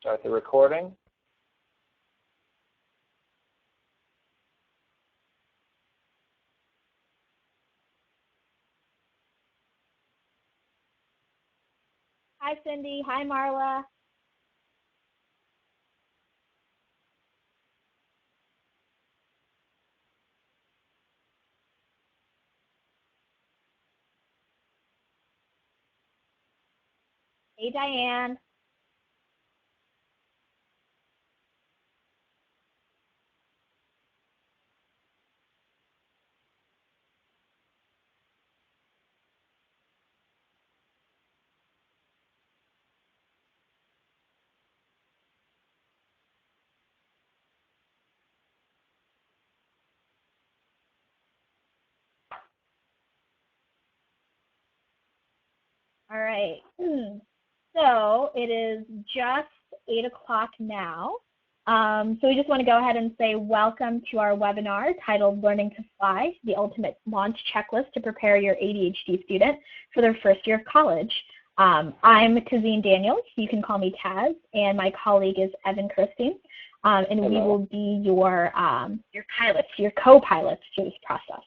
Start the recording. Hi, Cindy. Hi, Marla. Hey, Diane. All right. So it is just 8 o'clock now. So we just want to go ahead and say welcome to our webinar titled Learning to Fly, the Ultimate Launch Checklist to Prepare Your ADHD Student for Their First Year of College. I'm Tazeen Daniels. You can call me Taz, and my colleague is Evan Kirstein. And Hello. We will be your pilots, your co-pilots through this process.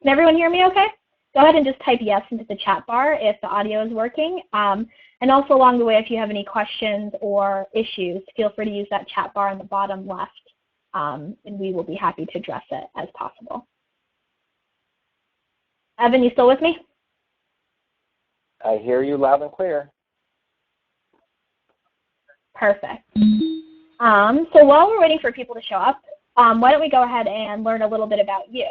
Can everyone hear me okay? Go ahead and just type yes into the chat bar if the audio is working. And also along the way, if you have any questions or issues, feel free to use that chat bar on the bottom left, and we will be happy to address it as possible. Evan, you still with me? I hear you loud and clear. Perfect. So while we're waiting for people to show up, why don't we go ahead and learn a little bit about you.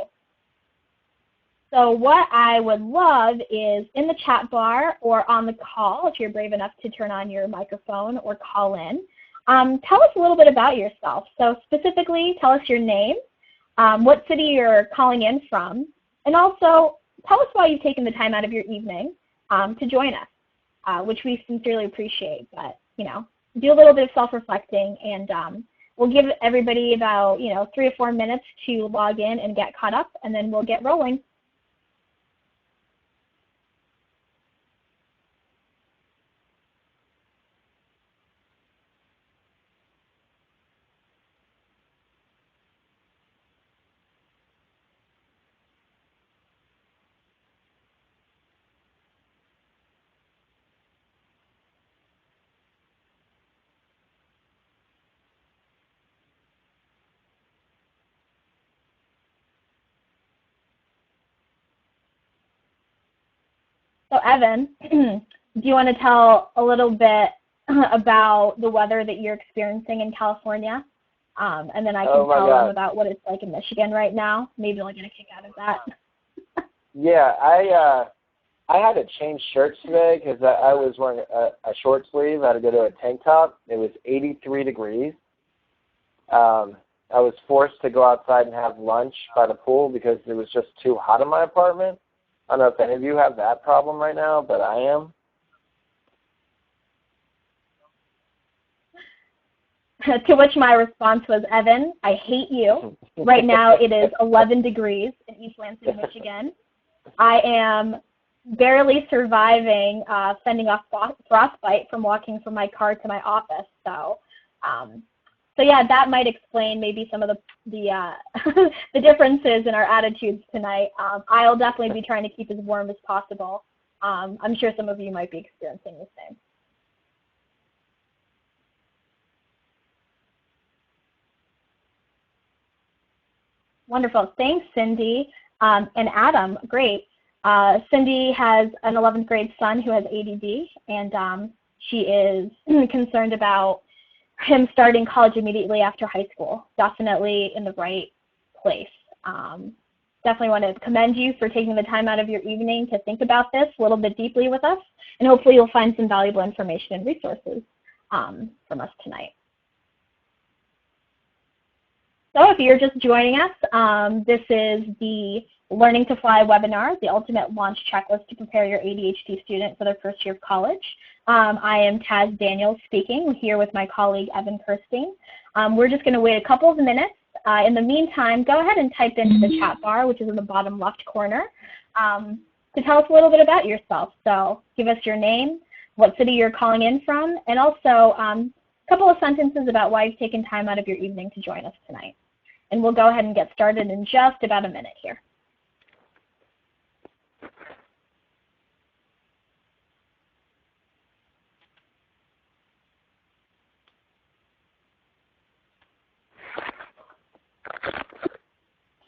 So what I would love is in the chat bar or on the call, if you're brave enough to turn on your microphone or call in, tell us a little bit about yourself. So specifically, tell us your name, what city you're calling in from, and also tell us why you've taken the time out of your evening to join us, which we sincerely appreciate. But, you know, do a little bit of self-reflecting, and we'll give everybody about, 3 or 4 minutes to log in and get caught up, and then we'll get rolling. So Evan, do you want to tell a little bit about the weather that you're experiencing in California? And then I can tell them about what it's like in Michigan right now. Maybe they'll get a kick out of that. Yeah, I had to change shirts today because I was wearing a short sleeve. I had to go to a tank top. It was 83 degrees. I was forced to go outside and have lunch by the pool because it was just too hot in my apartment. I don't know if any of you have that problem right now, but I am. To which my response was, Evan, I hate you. Right now it is 11 degrees in East Lansing, Michigan. I am barely surviving fending off frostbite from walking from my car to my office. So yeah, that might explain maybe some of the the differences in our attitudes tonight. I'll definitely be trying to keep as warm as possible. I'm sure some of you might be experiencing the same. Wonderful. Thanks, Cindy. And Adam, great. Cindy has an 11th grade son who has ADD, and she is concerned about him starting college immediately after high school. Definitely in the right place. Definitely want to commend you for taking the time out of your evening to think about this a little bit deeply with us, and hopefully you'll find some valuable information and resources from us tonight. So if you're just joining us, this is the Learning to Fly webinar, the ultimate launch checklist to prepare your ADHD student for their first year of college. I am Taz Daniels speaking. I'm here with my colleague, Evan Kirstein. We're just going to wait a couple of minutes. In the meantime, go ahead and type into the chat bar, which is in the bottom left corner, to tell us a little bit about yourself. So give us your name, what city you're calling in from, and also couple of sentences about why you've taken time out of your evening to join us tonight. And we'll go ahead and get started in just about a minute here.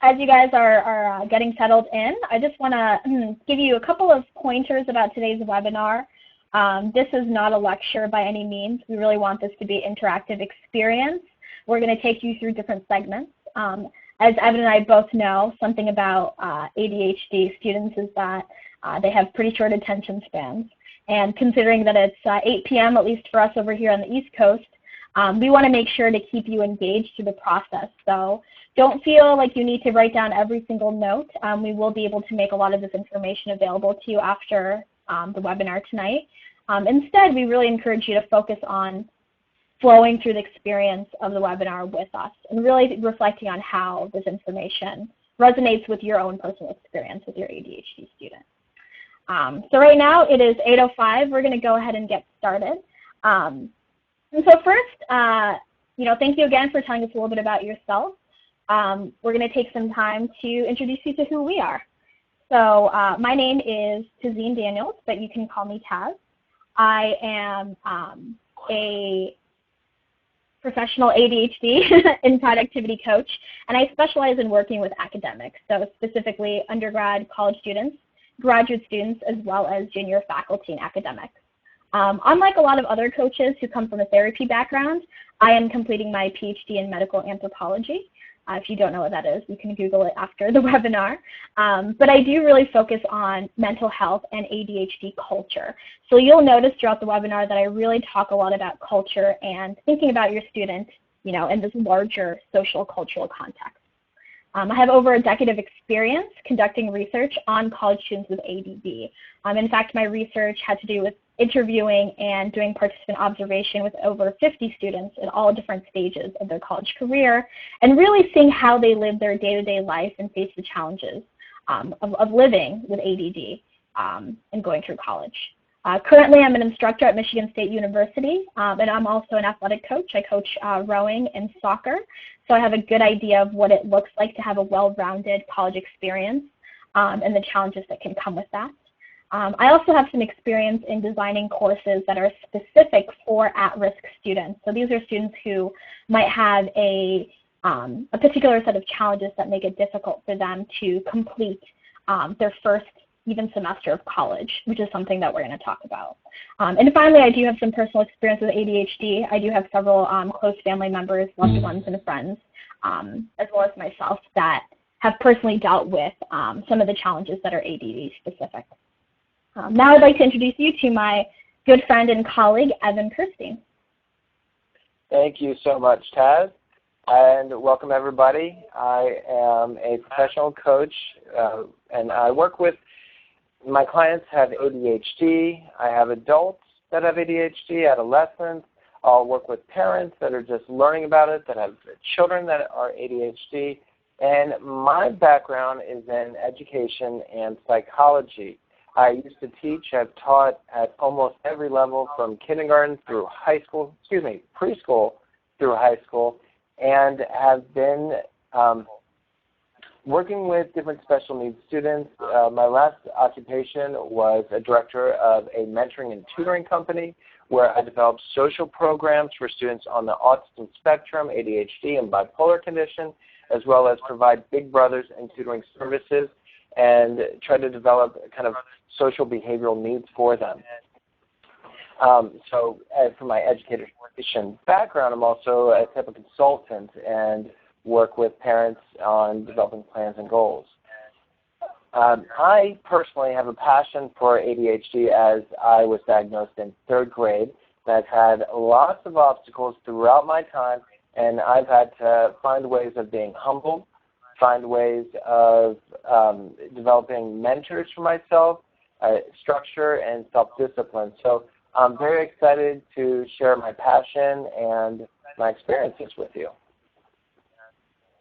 As you guys are getting settled in, I just want to give you a couple of pointers about today's webinar. This is not a lecture by any means. We really want this to be an interactive experience. We're going to take you through different segments. As Evan and I both know, something about ADHD students is that they have pretty short attention spans. And considering that it's 8 p.m., at least for us over here on the East Coast, we want to make sure to keep you engaged through the process. So don't feel like you need to write down every single note. We will be able to make a lot of this information available to you after the webinar tonight. Instead, we really encourage you to focus on flowing through the experience of the webinar with us and really reflecting on how this information resonates with your own personal experience with your ADHD student. So right now it is 8:05. We're going to go ahead and get started. And so first, thank you again for telling us a little bit about yourself. We're going to take some time to introduce you to who we are. So my name is Tazeen Daniels, but you can call me Taz. I am a professional ADHD and productivity coach, and I specialize in working with academics, so specifically undergrad, college students, graduate students, as well as junior faculty and academics. Unlike a lot of other coaches who come from a therapy background, I am completing my PhD in medical anthropology. If you don't know what that is, you can Google it after the webinar. But I do really focus on mental health and ADHD culture. So you'll notice throughout the webinar that I really talk a lot about culture and thinking about your student, in this larger social cultural context. I have over a decade of experience conducting research on college students with ADD. In fact, my research had to do with interviewing and doing participant observation with over 50 students at all different stages of their college career, and really seeing how they live their day-to-day life and face the challenges of living with ADD and going through college. Currently, I'm an instructor at Michigan State University, and I'm also an athletic coach. I coach rowing and soccer, so I have a good idea of what it looks like to have a well-rounded college experience and the challenges that can come with that. I also have some experience in designing courses that are specific for at-risk students. So these are students who might have a particular set of challenges that make it difficult for them to complete their first even semester of college, which is something that we're going to talk about. And finally, I do have some personal experience with ADHD. I do have several close family members, loved ones, and friends, as well as myself, that have personally dealt with some of the challenges that are ADD specific. Now I'd like to introduce you to my good friend and colleague, Evan Kirstein. Thank you so much, Taz, and welcome everybody. I am a professional coach, and I work with, my clients have ADHD. I have adults that have ADHD, adolescents. I'll work with parents that are just learning about it, that have children that are ADHD, and my background is in education and psychology. I used to teach. I've taught at almost every level from kindergarten through preschool through high school, and have been working with different special needs students. My last occupation was a director of a mentoring and tutoring company where I developed social programs for students on the autism spectrum, ADHD, and bipolar condition, as well as provide big brothers and tutoring services and try to develop kind of social behavioral needs for them. So for my education background, I'm also a type of consultant and work with parents on developing plans and goals. I personally have a passion for ADHD as I was diagnosed in 3rd grade. I've had lots of obstacles throughout my time, and I've had to find ways of being humble, find ways of developing mentors for myself, structure, and self-discipline. So I'm very excited to share my passion and my experiences with you.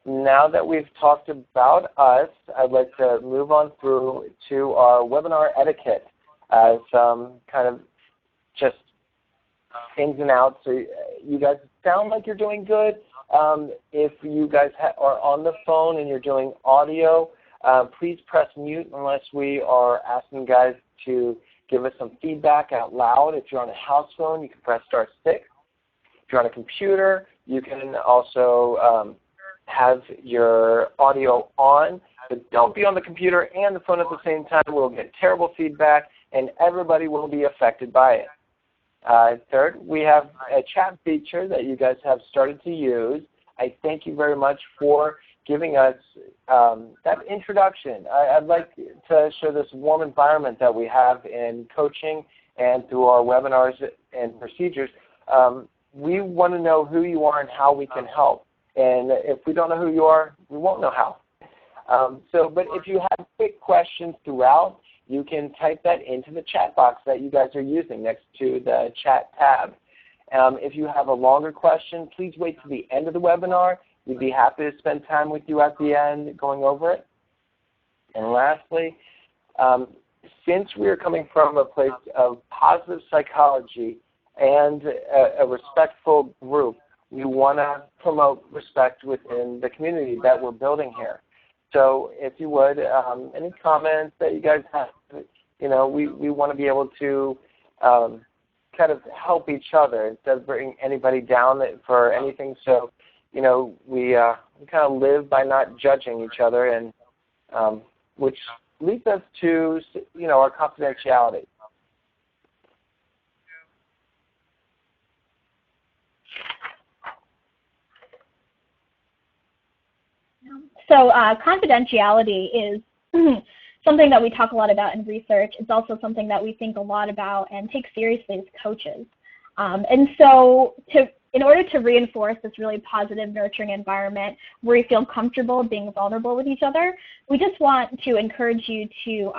Now that we've talked about us, I'd like to move on through to our webinar etiquette as some kind of just ins and outs. So you guys sound like you're doing good. If you guys are on the phone and you're doing audio, please press mute unless we are asking you guys to give us some feedback out loud. If you're on a house phone, you can press *6. If you're on a computer, you can also have your audio on, but don't be on the computer and the phone at the same time. We'll get terrible feedback, and everybody will be affected by it. Third, we have a chat feature that you guys have started to use. I thank you very much for giving us that introduction. I'd like to show this warm environment that we have in coaching and through our webinars and procedures. We want to know who you are and how we can help. And if we don't know who you are, we won't know how. But if you have quick questions throughout, you can type that into the chat box that you guys are using next to the chat tab. If you have a longer question, please wait to the end of the webinar. We'd be happy to spend time with you at the end going over it. And lastly, since we are coming from a place of positive psychology and a respectful group, we want to promote respect within the community that we're building here. So if you would, any comments that you guys have, we want to be able to kind of help each other instead of bring anybody down for anything. So, we kind of live by not judging each other, and which leads us to, our confidentiality. So confidentiality is something that we talk a lot about in research. It's also something that we think a lot about and take seriously as coaches. And so in order to reinforce this really positive, nurturing environment where you feel comfortable being vulnerable with each other, we just want to encourage you to,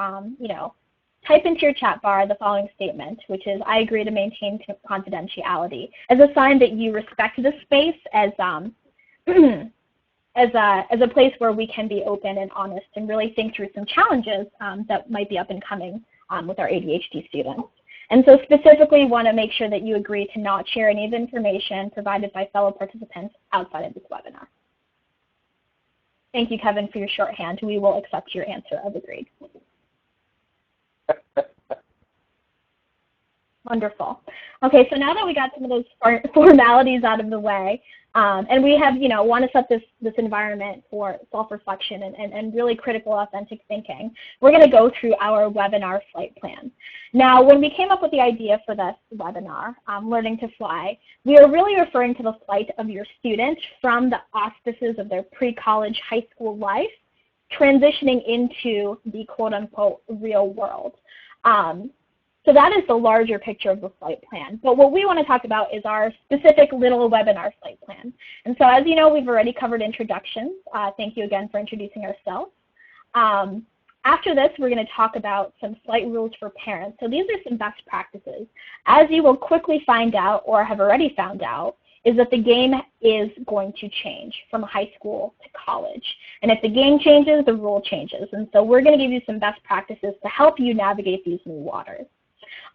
type into your chat bar the following statement, which is, I agree to maintain confidentiality, as a sign that you respect this space as a place where we can be open and honest and really think through some challenges that might be up and coming with our ADHD students. And so specifically want to make sure that you agree to not share any of the information provided by fellow participants outside of this webinar. Thank you, Kevin, for your shorthand. We will accept your answer of agreed. Wonderful. Okay, so now that we got some of those formalities out of the way, and we have, want to set this environment for self-reflection and really critical, authentic thinking, we're going to go through our webinar flight plan. Now, when we came up with the idea for this webinar, Learning to Fly, we are really referring to the flight of your student from the auspices of their pre-college high school life, transitioning into the quote-unquote real world. So that is the larger picture of the flight plan. But what we want to talk about is our specific little webinar flight plan. And so as you know, we've already covered introductions. Thank you again for introducing ourselves. After this, we're going to talk about some flight rules for parents. So these are some best practices. As you will quickly find out, or have already found out, is that the game is going to change from high school to college. And if the game changes, the rule changes. And so we're going to give you some best practices to help you navigate these new waters.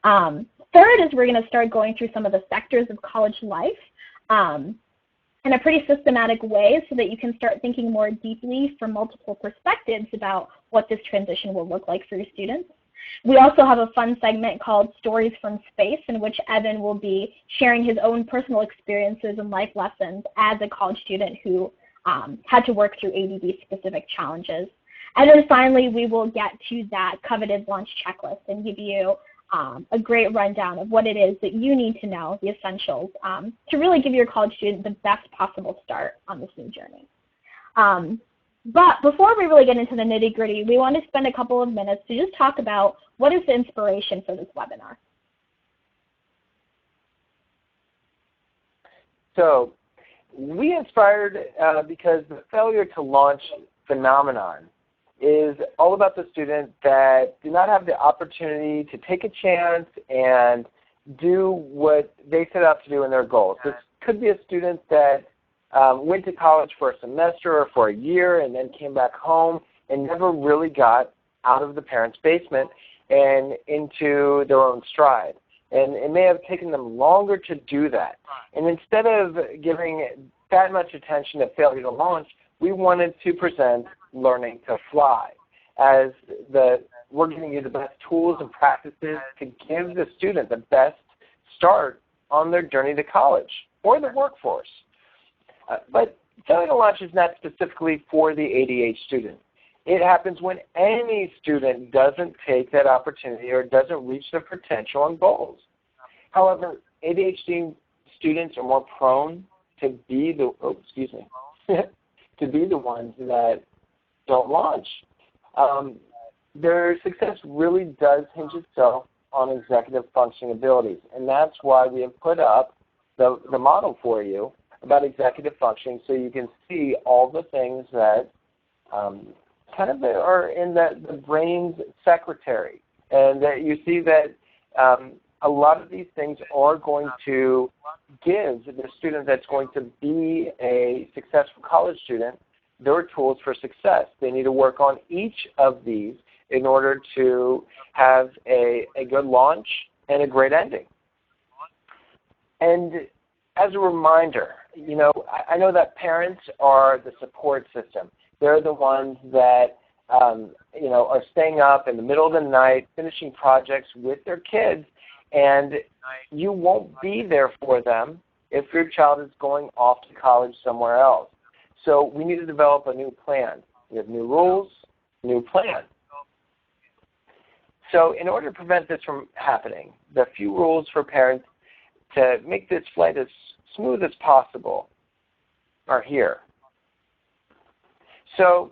Third is we're going to start going through some of the sectors of college life in a pretty systematic way so that you can start thinking more deeply from multiple perspectives about what this transition will look like for your students. We also have a fun segment called Stories from Space, in which Evan will be sharing his own personal experiences and life lessons as a college student who had to work through ADD-specific challenges. And then finally, we will get to that coveted launch checklist and give you a great rundown of what it is that you need to know, the essentials, to really give your college student the best possible start on this new journey. But before we really get into the nitty-gritty, we want to spend a couple of minutes to just talk about what is the inspiration for this webinar. So we inspired because the failure to launch phenomenon is all about the student that do not have the opportunity to take a chance and do what they set out to do in their goals. This could be a student that went to college for a semester or for a year and then came back home and never really got out of the parents' basement and into their own stride. And it may have taken them longer to do that. And instead of giving that much attention to failure to launch, we wanted to present learning to fly as we're giving you the best tools and practices to give the student the best start on their journey to college or the workforce. But failure to launch is not specifically for the ADHD student. It happens when any student doesn't take that opportunity or doesn't reach their potential and goals. However, ADHD students are more prone to be the to be the ones that don't launch. Their success really does hinge itself on executive functioning abilities, and that's why we have put up the model for you about executive functioning, so you can see all the things that kind of are in the brain's secretary, and that you see that a lot of these things are going to give the student that's going to be a successful college student their tools for success. They need to work on each of these in order to have a good launch and a great ending. And as a reminder, I know that parents are the support system. They're the ones that are staying up in the middle of the night, finishing projects with their kids, and you won't be there for them if your child is going off to college somewhere else. So we need to develop a new plan. We have new rules, new plan. So in order to prevent this from happening, the few rules for parents to make this flight as smooth as possible are here. So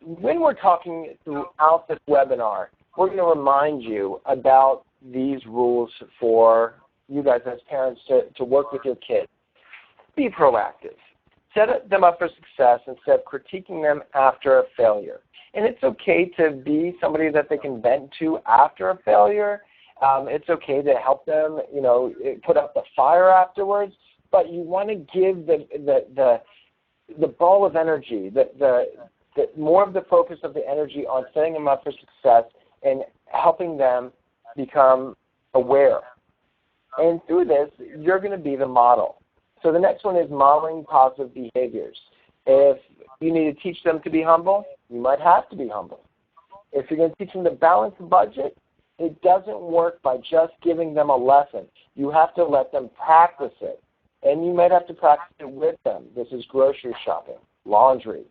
when we're talking throughout this webinar, we're going to remind you about these rules for you guys as parents to work with your kids. Be proactive. Set them up for success instead of critiquing them after a failure. And it's okay to be somebody that they can vent to after a failure. It's okay to help them, put up the fire afterwards. But you want to give the ball of energy, the more of the focus of the energy on setting them up for success and helping them become aware. And through this, you're going to be the model. So the next one is modeling positive behaviors. If you need to teach them to be humble, you might have to be humble. If you're going to teach them to balance the budget, it doesn't work by just giving them a lesson. You have to let them practice it. And you might have to practice it with them. This is grocery shopping, laundry.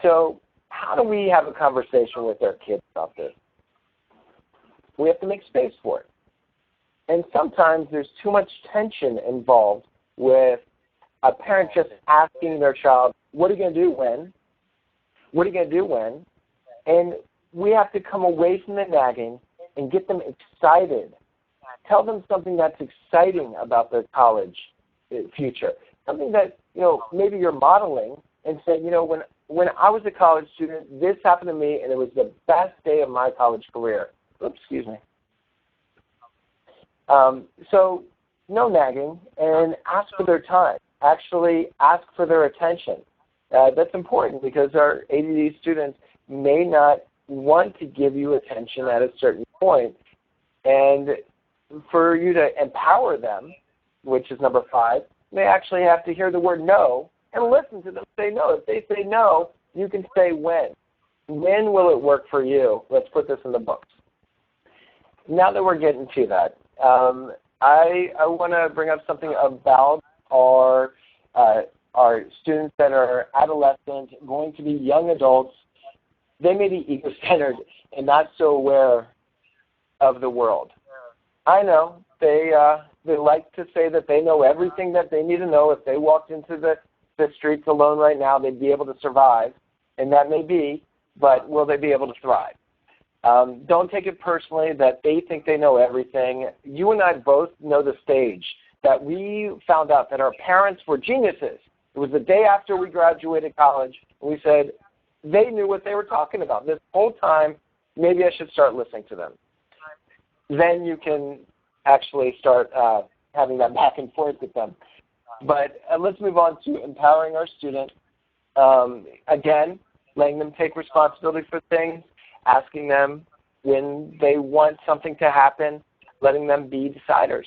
So how do we have a conversation with our kids about this? We have to make space for it. And sometimes there's too much tension involved with a parent just asking their child, what are you going to do when? What are you going to do when? And we have to come away from the nagging and get them excited. Tell them something that's exciting about their college future. Something that, maybe you're modeling and say, when I was a college student, this happened to me and it was the best day of my college career. Oops, excuse me. So no nagging, and ask for their time. Actually ask for their attention. That's important because our ADD students may not want to give you attention at a certain point. And for you to empower them, which is number 5, they actually have to hear the word no and listen to them say no. If they say no, you can say when. When will it work for you? Let's put this in the books. Now that we're getting to that, I want to bring up something about our students that are adolescent, going to be young adults. They may be ego-centered and not so aware of the world. I know they like to say that they know everything that they need to know. If they walked into the streets alone right now, they'd be able to survive, and that may be, but will they be able to thrive? Don't take it personally that they think they know everything. You and I both know the stage that we found out that our parents were geniuses. It was the day after we graduated college, and we said they knew what they were talking about. This whole time, maybe I should start listening to them. Then you can actually start having that back and forth with them. But let's move on to empowering our students. Again, letting them take responsibility for things, asking them when they want something to happen, letting them be deciders.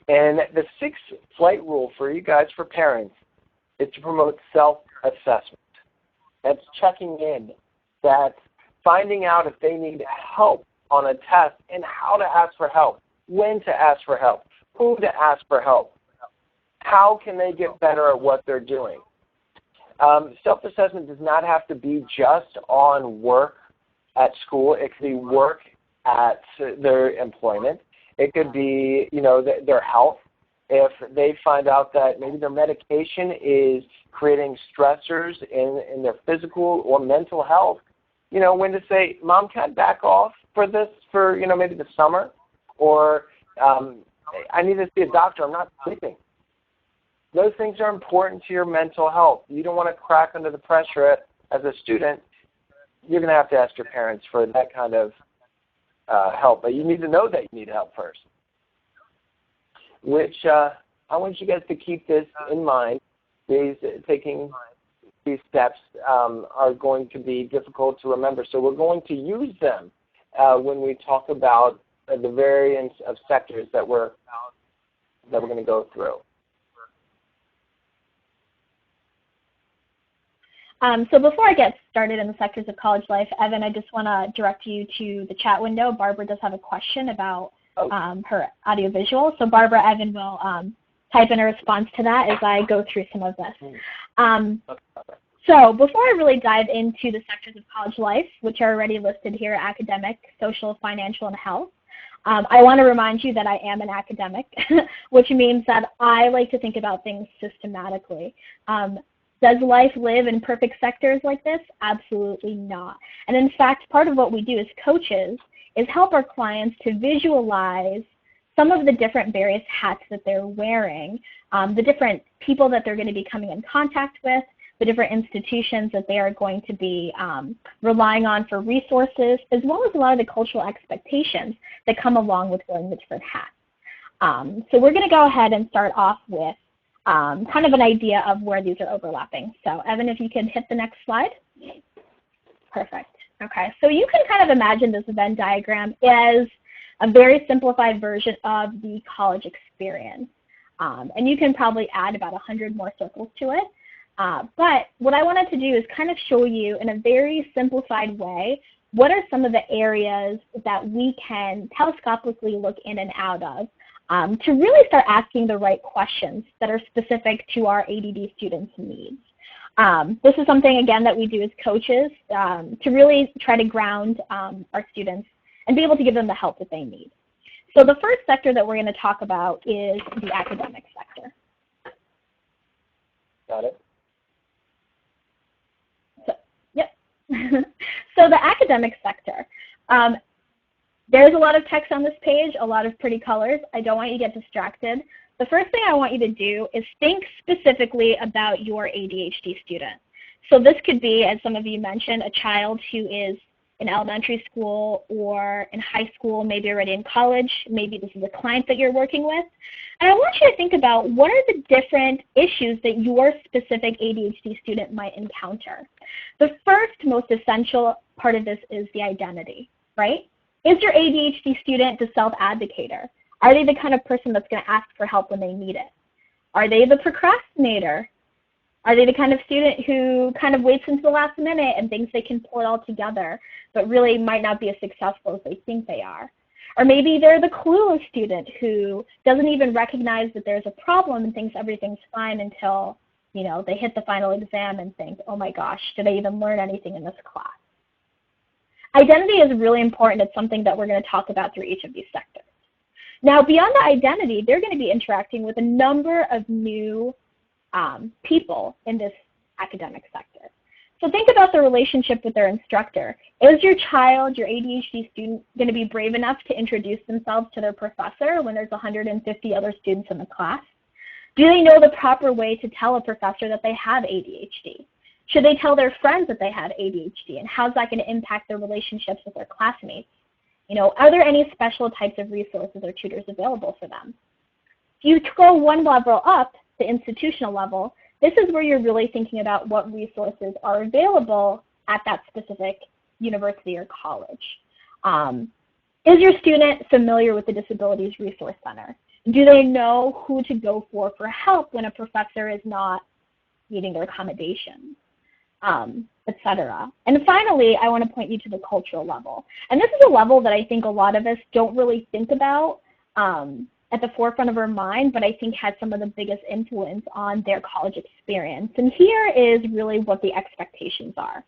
And the sixth flight rule for you guys, for parents, is to promote self-assessment. That's checking in, that's finding out if they need help on a test and how to ask for help, when to ask for help, who to ask for help, how can they get better at what they're doing. Self-assessment does not have to be just on work at school. It could be work at their employment. It could be, their health. If they find out that maybe their medication is creating stressors in their physical or mental health, when to say, Mom, can I back off for this for, maybe the summer? Or I need to see a doctor. I'm not sleeping. Those things are important to your mental health. You don't want to crack under the pressure as a student. You're going to have to ask your parents for that kind of help. But you need to know that you need help first. Which I want you guys to keep this in mind. Taking these steps are going to be difficult to remember. So we're going to use them when we talk about the variance of sectors that we're going to go through. So before I get started in the sectors of college life, Evan, I just want to direct you to the chat window. Barbara does have a question about her audiovisual. So Barbara, Evan will type in a response to that as I go through some of this. So before I really dive into the sectors of college life, which are already listed here, academic, social, financial, and health, I want to remind you that I am an academic, which means that I like to think about things systematically. Does life live in perfect sectors like this? Absolutely not. And in fact, part of what we do as coaches is help our clients to visualize some of the different various hats that they're wearing, the different people that they're going to be coming in contact with, the different institutions that they are going to be relying on for resources, as well as a lot of the cultural expectations that come along with wearing the different hats. So we're going to go ahead and start off with kind of an idea of where these are overlapping. So Evan, if you can hit the next slide. Perfect. Okay, so you can kind of imagine this Venn diagram as a very simplified version of the college experience. And you can probably add about 100 more circles to it. But what I wanted to do is kind of show you in a very simplified way what are some of the areas that we can telescopically look in and out of to really start asking the right questions that are specific to our ADD students' needs. This is something, again, that we do as coaches to really try to ground our students and be able to give them the help that they need. So the first sector that we're going to talk about is the academic sector. Got it. So, yep. So the academic sector. There's a lot of text on this page, a lot of pretty colors. I don't want you to get distracted. The first thing I want you to do is think specifically about your ADHD student. So this could be, as some of you mentioned, a child who is in elementary school or in high school, maybe already in college. Maybe this is a client that you're working with. And I want you to think about what are the different issues that your specific ADHD student might encounter. The first most essential part of this is the identity, right? Is your ADHD student the self-advocator? Are they the kind of person that's going to ask for help when they need it? Are they the procrastinator? Are they the kind of student who kind of waits until the last minute and thinks they can pull it all together, but really might not be as successful as they think they are? Or maybe they're the clueless student who doesn't even recognize that there's a problem and thinks everything's fine until, they hit the final exam and think, oh my gosh, did I even learn anything in this class? Identity is really important. It's something that we're going to talk about through each of these sectors. Now, beyond the identity, they're going to be interacting with a number of new people in this academic sector. So think about the relationship with their instructor. Is your child, your ADHD student, going to be brave enough to introduce themselves to their professor when there's 150 other students in the class? Do they know the proper way to tell a professor that they have ADHD? Should they tell their friends that they have ADHD, and how's that going to impact their relationships with their classmates? Are there any special types of resources or tutors available for them? If you go one level up, the institutional level, this is where you're really thinking about what resources are available at that specific university or college. Is your student familiar with the Disabilities Resource Center? Do they know who to go for help when a professor is not meeting their accommodations, etc.? And finally, I want to point you to the cultural level. And this is a level that I think a lot of us don't really think about at the forefront of our mind, but I think has some of the biggest influence on their college experience. And here is really what the expectations are.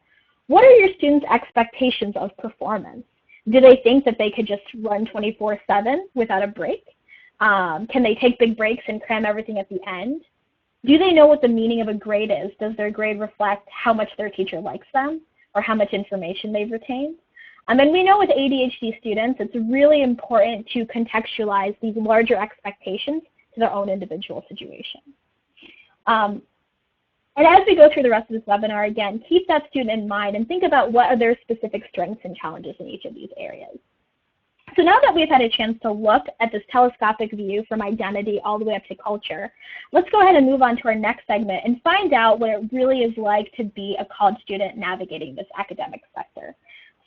What are your students' expectations of performance? Do they think that they could just run 24/7 without a break? Can they take big breaks and cram everything at the end? Do they know what the meaning of a grade is? Does their grade reflect how much their teacher likes them or how much information they've retained? And we know with ADHD students, it's really important to contextualize these larger expectations to their own individual situation. And as we go through the rest of this webinar, again, keep that student in mind and think about what are their specific strengths and challenges in each of these areas. So now that we've had a chance to look at this telescopic view from identity all the way up to culture, let's go ahead and move on to our next segment and find out what it really is like to be a college student navigating this academic sector.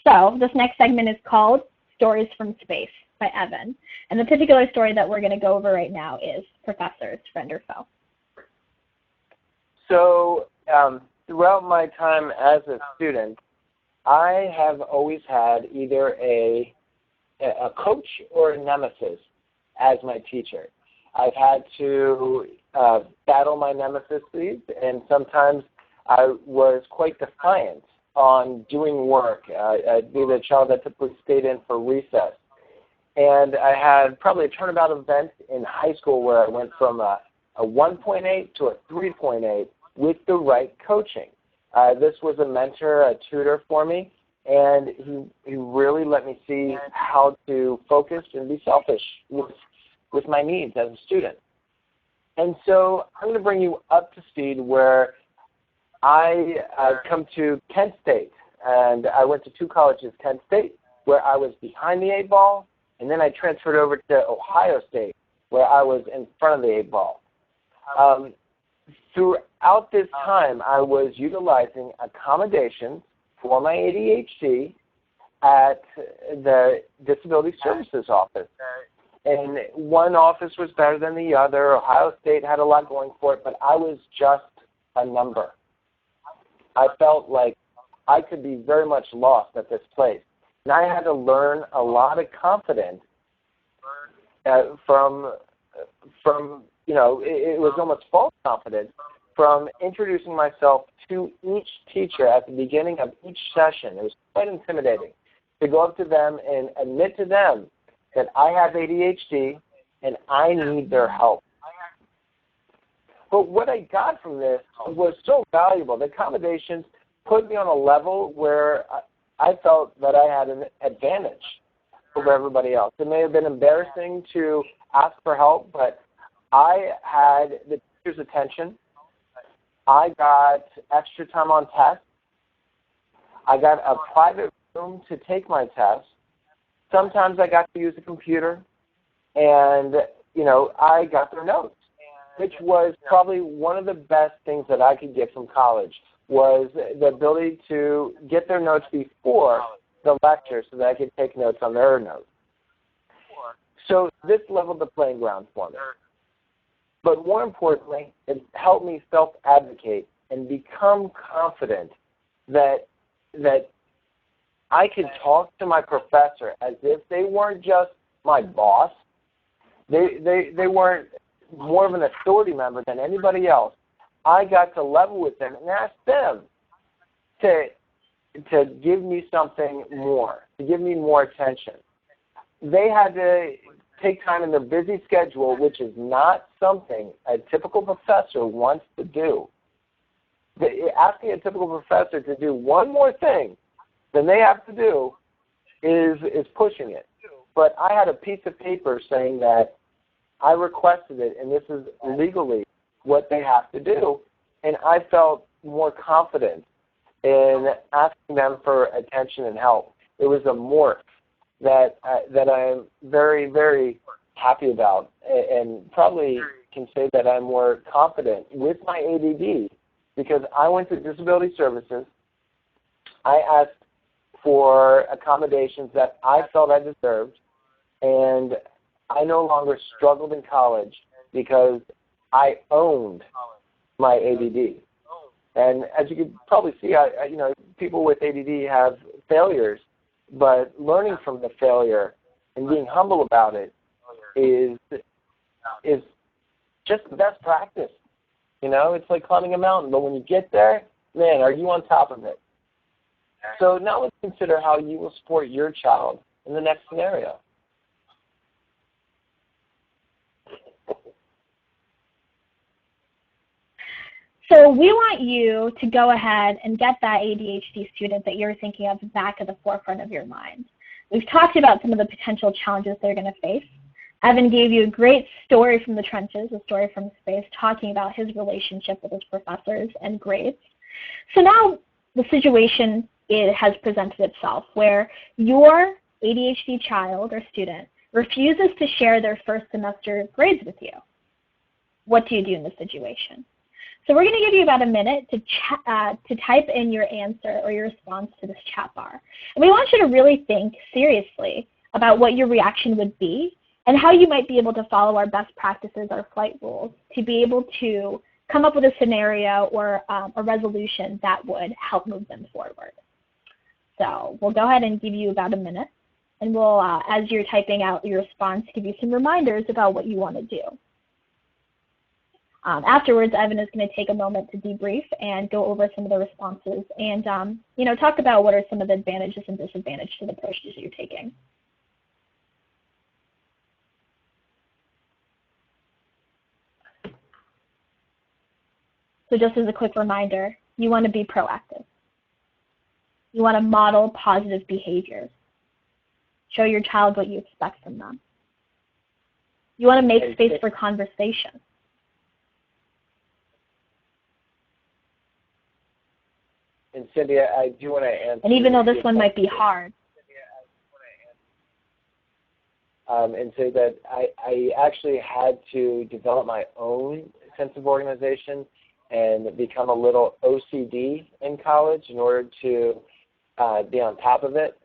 So this next segment is called Stories from Space by Evan. And the particular story that we're going to go over right now is Professors, Friend or Foe. So throughout my time as a student, I have always had either a coach or a nemesis as my teacher. I've had to battle my nemesis, and sometimes I was quite defiant on doing work. I'd be the child that typically stayed in for recess. And I had probably a turnabout event in high school where I went from a 1.8 to a 3.8 with the right coaching. This was a mentor, a tutor for me, and he really let me see how to focus and be selfish with my needs as a student. And so I'm going to bring you up to speed where I come to Kent State, and I went to two colleges, Kent State, where I was behind the 8 ball, and then I transferred over to Ohio State, where I was in front of the 8 ball. Throughout this time, I was utilizing accommodations for my ADHD at the Disability Services office. And one office was better than the other. Ohio State had a lot going for it, but I was just a number. I felt like I could be very much lost at this place. And I had to learn a lot of confidence from it was almost false confidence from introducing myself to each teacher at the beginning of each session. It was quite intimidating to go up to them and admit to them that I have ADHD and I need their help. But what I got from this was so valuable. The accommodations put me on a level where I felt that I had an advantage over everybody else. It may have been embarrassing to ask for help, but I had the teacher's attention. I got extra time on tests. I got a private room to take my tests. Sometimes I got to use a computer, and, I got their notes, which was probably one of the best things that I could get from college, was the ability to get their notes before the lecture so that I could take notes on their notes. So this leveled the playing ground for me. But more importantly, it helped me self-advocate and become confident that I could talk to my professor as if they weren't just my boss. They weren't more of an authority member than anybody else. I got to level with them and ask them to give me something more, to give me more attention. They had to take time in their busy schedule, which is not something a typical professor wants to do. Asking a typical professor to do one more thing than they have to do is pushing it. But I had a piece of paper saying that I requested it, and this is legally what they have to do, and I felt more confident in asking them for attention and help. It was a morph that I'm very, very happy about, and probably can say that I'm more confident with my ADD because I went to Disability Services. I asked for accommodations that I felt I deserved, and I no longer struggled in college because I owned my ADD. And as you can probably see, people with ADD have failures, but learning from the failure and being humble about it is just the best practice. It's like climbing a mountain, but when you get there, man, are you on top of it? So now let's consider how you will support your child in the next scenario. So we want you to go ahead and get that ADHD student that you're thinking of back at the forefront of your mind. We've talked about some of the potential challenges they're going to face. Evan gave you a great story from the trenches, a story from space, talking about his relationship with his professors and grades. So now the situation has presented itself where your ADHD child or student refuses to share their first semester grades with you. What do you do in this situation? So we're going to give you about a minute to type in your answer or your response to this chat bar. And we want you to really think seriously about what your reaction would be and how you might be able to follow our best practices, our flight rules, to be able to come up with a scenario or a resolution that would help move them forward. So we'll go ahead and give you about a minute, and we'll, as you're typing out your response, give you some reminders about what you want to do. Afterwards, Evan is going to take a moment to debrief and go over some of the responses and talk about what are some of the advantages and disadvantages to the approaches you're taking. So just as a quick reminder, you want to be proactive. You want to model positive behaviors. Show your child what you expect from them. You want to make space for conversation. And Cindy, I do want to answer. And even though this one might be hard. And say that I actually had to develop my own sense of organization and become a little OCD in college in order to be on top of it.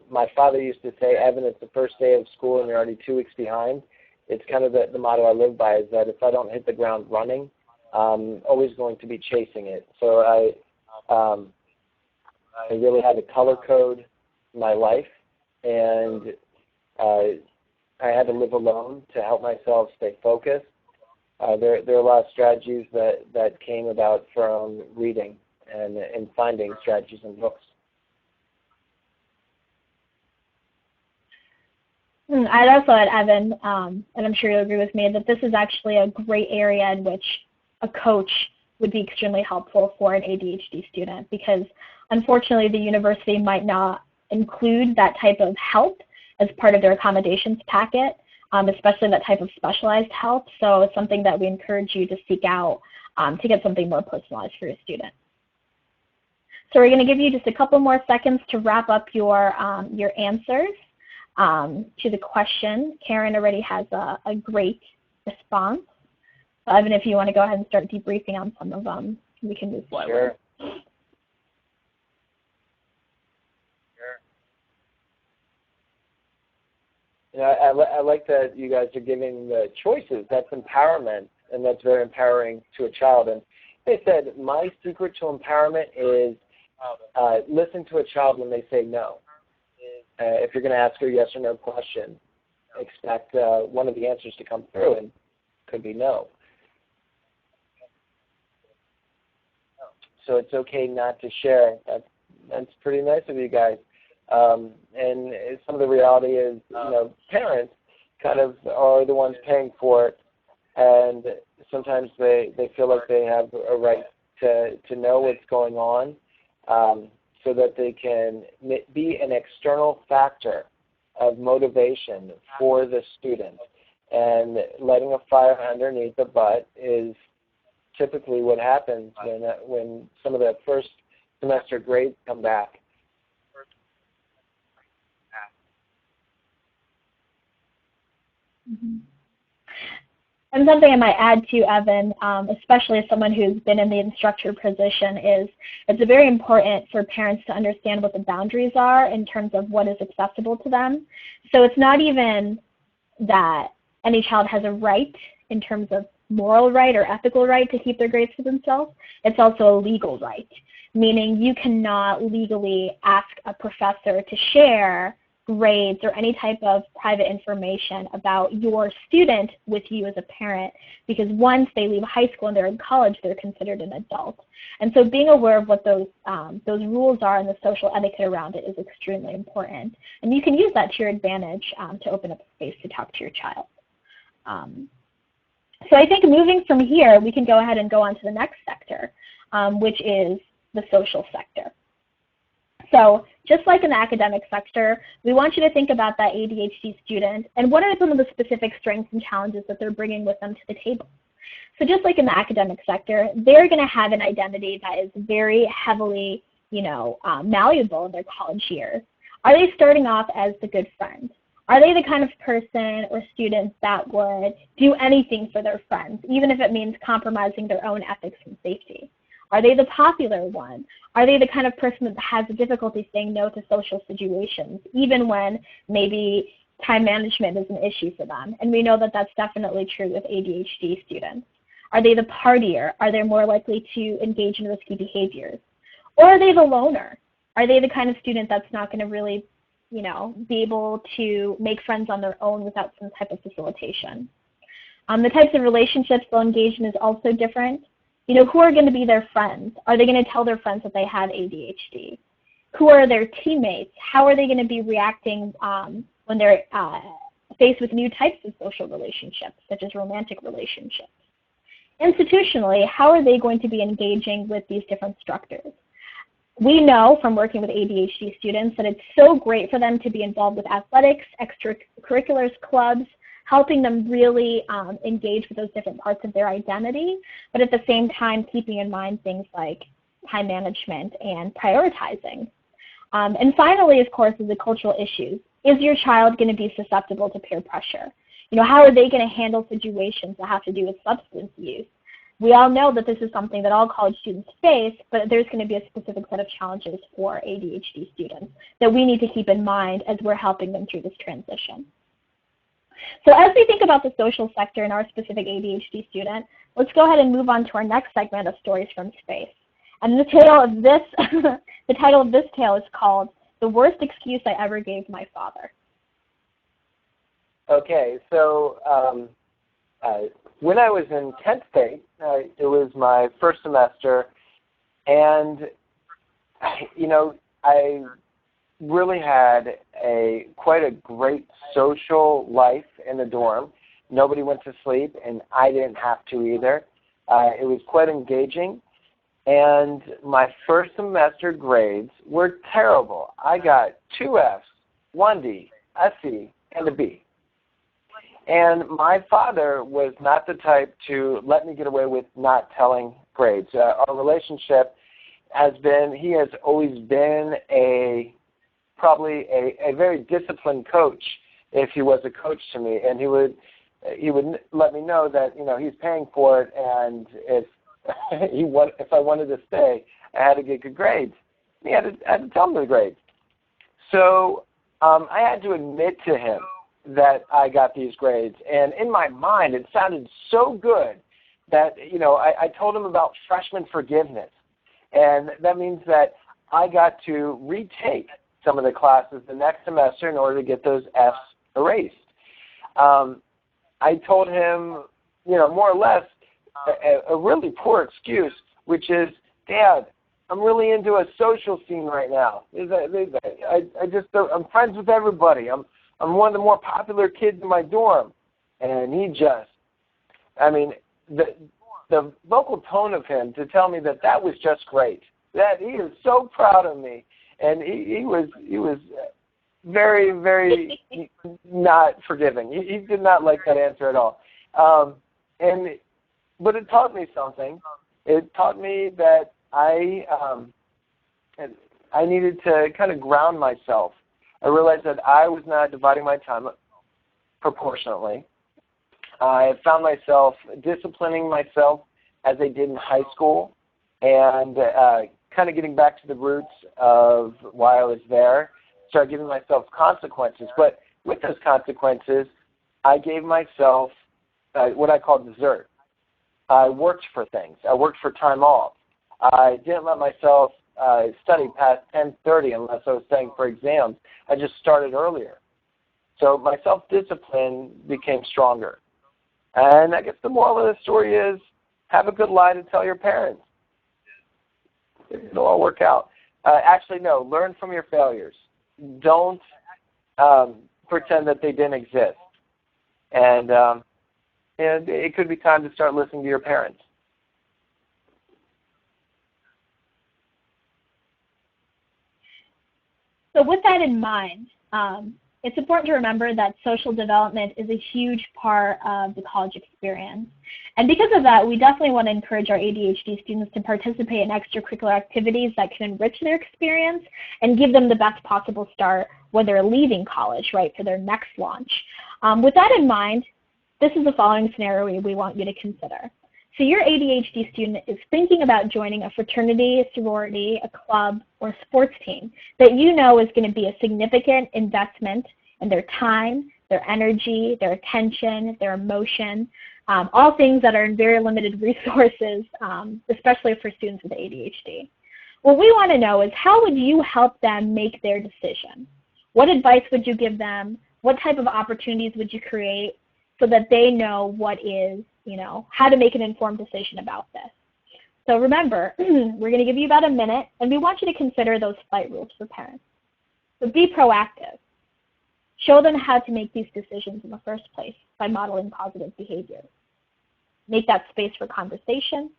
My father used to say, Evan, it's the first day of school and you're already 2 weeks behind. It's kind of the motto I live by, is that if I don't hit the ground running, I'm always going to be chasing it. So I really had to color code my life, and I had to live alone to help myself stay focused. There are a lot of strategies that came about from reading and finding strategies in books. I'd also add, Evan, and I'm sure you'll agree with me, that this is actually a great area in which a coach would be extremely helpful for an ADHD student, because unfortunately the university might not include that type of help as part of their accommodations packet, especially that type of specialized help. So it's something that we encourage you to seek out to get something more personalized for your student. So we're going to give you just a couple more seconds to wrap up your answers to the question. Karen already has a great response. So Evan, if you want to go ahead and start debriefing on some of them, we can move forward. Sure. I like that you guys are giving the choices. That's empowerment, and that's very empowering to a child. And they said, my secret to empowerment is listen to a child when they say no. If you're going to ask a yes or no question, expect one of the answers to come through, and it could be no. So it's okay not to share. That's pretty nice of you guys. And some of the reality is, parents kind of are the ones paying for it, and sometimes they feel like they have a right to know what's going on, so that they can be an external factor of motivation for the student. And letting a fire underneath the butt is typically what happens when some of the first semester grades come back. Mm-hmm. And something I might add to, Evan, especially as someone who's been in the instructor position, is it's very important for parents to understand what the boundaries are in terms of what is accessible to them. So it's not even that any child has a right in terms of moral right or ethical right to keep their grades for themselves. It's also a legal right, meaning you cannot legally ask a professor to share grades or any type of private information about your student with you as a parent, because once they leave high school and they're in college, they're considered an adult. And so being aware of what those rules are and the social etiquette around it is extremely important. And you can use that to your advantage to open up space to talk to your child. So I think moving from here, we can go ahead and go on to the next sector, which is the social sector. So just like in the academic sector, we want you to think about that ADHD student and what are some of the specific strengths and challenges that they're bringing with them to the table. So just like in the academic sector, they're going to have an identity that is very heavily, malleable in their college years. Are they starting off as the good friend? Are they the kind of person or students that would do anything for their friends, even if it means compromising their own ethics and safety? Are they the popular one? Are they the kind of person that has difficulty saying no to social situations, even when maybe time management is an issue for them? And we know that that's definitely true with ADHD students. Are they the partier? Are they more likely to engage in risky behaviors? Or are they the loner? Are they the kind of student that's not going to really, be able to make friends on their own without some type of facilitation? The types of relationships they'll engage in is also different. Who are going to be their friends? Are they going to tell their friends that they have ADHD? Who are their teammates? How are they going to be reacting when they're faced with new types of social relationships, such as romantic relationships? Institutionally, how are they going to be engaging with these different structures? We know from working with ADHD students that it's so great for them to be involved with athletics, extracurriculars, clubs, helping them really engage with those different parts of their identity, but at the same time keeping in mind things like time management and prioritizing. And finally, of course, is the cultural issues. Is your child going to be susceptible to peer pressure? How are they going to handle situations that have to do with substance use? We all know that this is something that all college students face, but there's going to be a specific set of challenges for ADHD students that we need to keep in mind as we're helping them through this transition. So as we think about the social sector and our specific ADHD student, let's go ahead and move on to our next segment of Stories from Space. And the title of this tale is called The Worst Excuse I Ever Gave My Father. Okay, so when I was in 10th grade, it was my first semester, and, I really had quite a great social life in the dorm. Nobody went to sleep, and I didn't have to either. It was quite engaging, and my first semester grades were terrible. I got 2 Fs, 1 D, a C, and a B. And my father was not the type to let me get away with not telling grades. Our relationship he has always been probably a very disciplined coach, if he was a coach to me, and he would let me know that he's paying for it, and if I wanted to stay, I had to get good grades. I had to tell him the grades. So I had to admit to him that I got these grades, and in my mind it sounded so good that I told him about freshman forgiveness, and that means that I got to retake some of the classes the next semester in order to get those Fs erased. I told him, more or less a really poor excuse, which is, Dad, I'm really into a social scene right now. I'm friends with everybody. I'm one of the more popular kids in my dorm. And the vocal tone of him to tell me that was just great. That he is so proud of me. And he was very, very not forgiving. He did not like that answer at all. But it taught me something. It taught me that I needed to kind of ground myself. I realized that I was not dividing my time proportionately. I found myself disciplining myself as I did in high school, and kind of getting back to the roots of why I was there. Started giving myself consequences, but with those consequences, I gave myself what I call dessert. I worked for things. I worked for time off. I didn't let myself study past 10:30 unless I was studying for exams. I just started earlier. So my self-discipline became stronger. And I guess the moral of the story is have a good lie to tell your parents. It'll all work out. Actually, no, learn from your failures. Don't pretend that they didn't exist. And it could be time to start listening to your parents. So with that in mind, it's important to remember that social development is a huge part of the college experience. And because of that, we definitely want to encourage our ADHD students to participate in extracurricular activities that can enrich their experience and give them the best possible start when they're leaving college, right, for their next launch. With that in mind, this is the following scenario we want you to consider. So your ADHD student is thinking about joining a fraternity, a sorority, a club, or a sports team that you know is going to be a significant investment in their time, their energy, their attention, their emotion, all things that are in very limited resources, especially for students with ADHD. What we want to know is how would you help them make their decision? What advice would you give them? What type of opportunities would you create so that they know what is, how to make an informed decision about this? So remember, we're going to give you about a minute, and we want you to consider those flight rules for parents. So be proactive. Show them how to make these decisions in the first place by modeling positive behaviors. Make that space for conversation.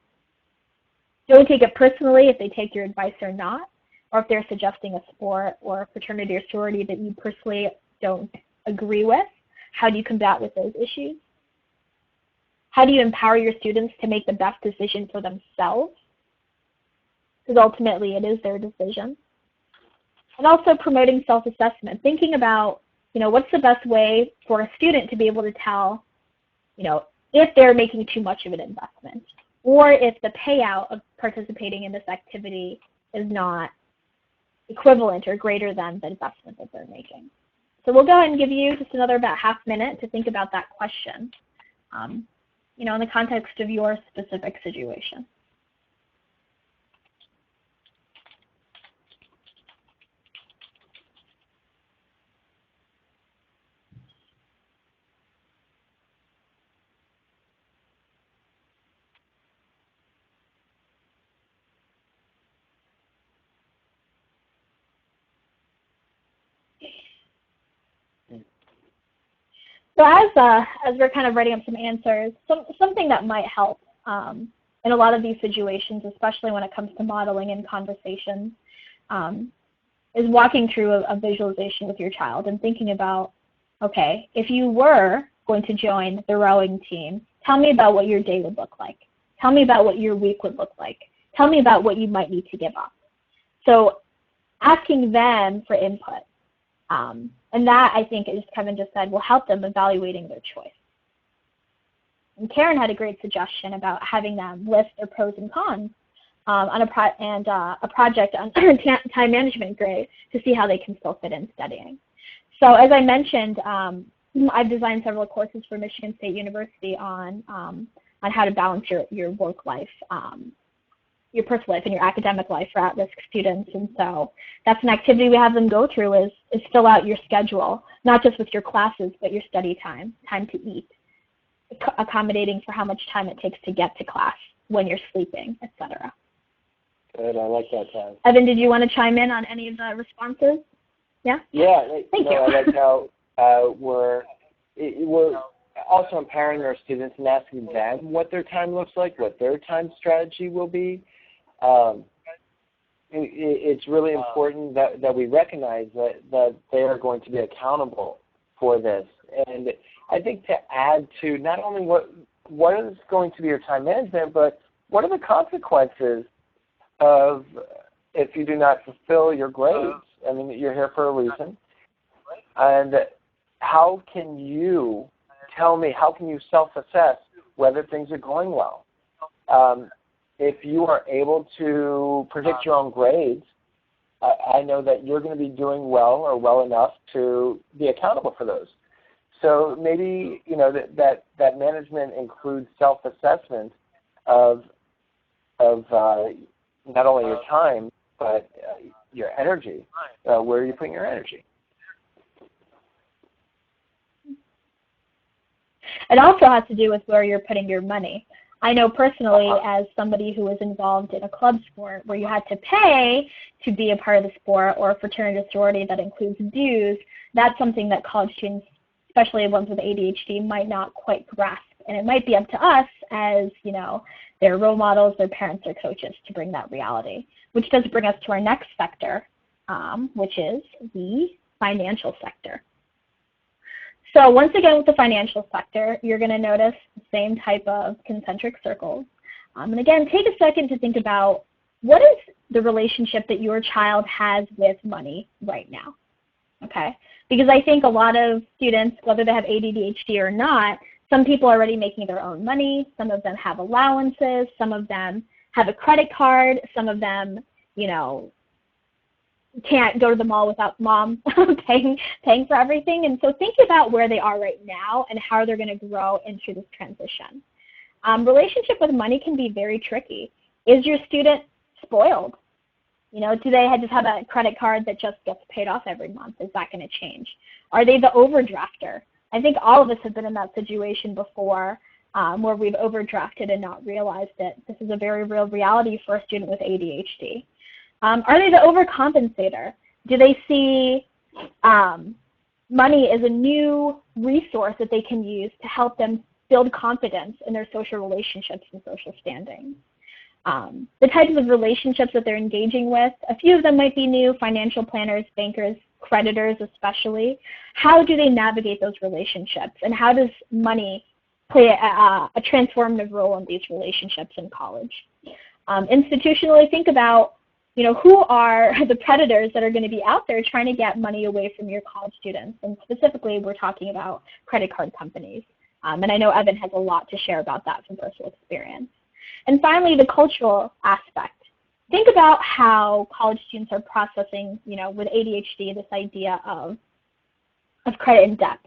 Don't take it personally if they take your advice or not, or if they're suggesting a sport or a fraternity or sorority that you personally don't agree with. How do you combat with those issues? How do you empower your students to make the best decision for themselves? Because ultimately it is their decision. And also promoting self-assessment, thinking about, what's the best way for a student to be able to tell, if they're making too much of an investment, or if the payout of participating in this activity is not equivalent or greater than the investment that they're making. So we'll go ahead and give you just another about half minute to think about that question, in the context of your specific situation. So as we're kind of writing up some answers, something that might help in a lot of these situations, especially when it comes to modeling and conversations, is walking through a visualization with your child and thinking about, okay, if you were going to join the rowing team, tell me about what your day would look like. Tell me about what your week would look like. Tell me about what you might need to give up. So asking them for input. And that, I think, as Kevin just said, will help them evaluating their choice. And Karen had a great suggestion about having them list their pros and cons on a project on time management grade to see how they can still fit in studying. So as I mentioned, I've designed several courses for Michigan State University on how to balance your work life, your personal life and your academic life for at-risk students. And so that's an activity we have them go through is fill out your schedule, not just with your classes, but your study time, time to eat, accommodating for how much time it takes to get to class, when you're sleeping, etc. Good, I like that time. Evan, did you want to chime in on any of the responses? Yeah? Yeah, Thank you. I like how we're also empowering our students and asking them what their time looks like, what their time strategy will be. It's really important that we recognize that they are going to be accountable for this. And I think to add to not only what is going to be your time management, but what are the consequences of if you do not fulfill your grades? I mean, you're here for a reason. And how can you tell me, how can you self-assess whether things are going well? If you are able to predict your own grades, I know that you're going to be doing well or well enough to be accountable for those. So maybe, you know, that management includes self-assessment of not only your time, but your energy. Where are you putting your energy? It also has to do with where you're putting your money. I know personally, as somebody who was involved in a club sport where you had to pay to be a part of the sport, or a fraternity or sorority that includes dues, that's something that college students, especially ones with ADHD, might not quite grasp. And it might be up to us as, you know, their role models, their parents, their coaches to bring that reality, which does bring us to our next sector, which is the financial sector. So once again, with the financial sector, you're going to notice the same type of concentric circles. And again, take a second to think about what is the relationship that your child has with money right now, okay? Because I think a lot of students, whether they have ADHD or not, some people are already making their own money. Some of them have allowances. Some of them have a credit card. Some of them, you know, can't go to the mall without mom paying for everything. And so think about where they are right now and how they're going to grow into this transition. Relationship with money can be very tricky. Is your student spoiled? You know, do they just have a credit card that just gets paid off every month? Is that going to change? Are they the overdrafter? I think all of us have been in that situation before, where we've overdrafted and not realized that this is a very real reality for a student with ADHD. Are they the overcompensator? Do they see money as a new resource that they can use to help them build confidence in their social relationships and social standing? The types of relationships that they're engaging with, a few of them might be new: financial planners, bankers, creditors especially. How do they navigate those relationships, and how does money play a transformative role in these relationships in college? Institutionally, think about, you know, who are the predators that are going to be out there trying to get money away from your college students? And specifically, we're talking about credit card companies. And I know Evan has a lot to share about that from personal experience. And finally, the cultural aspect. Think about how college students are processing, you know, with ADHD, this idea of credit and debt,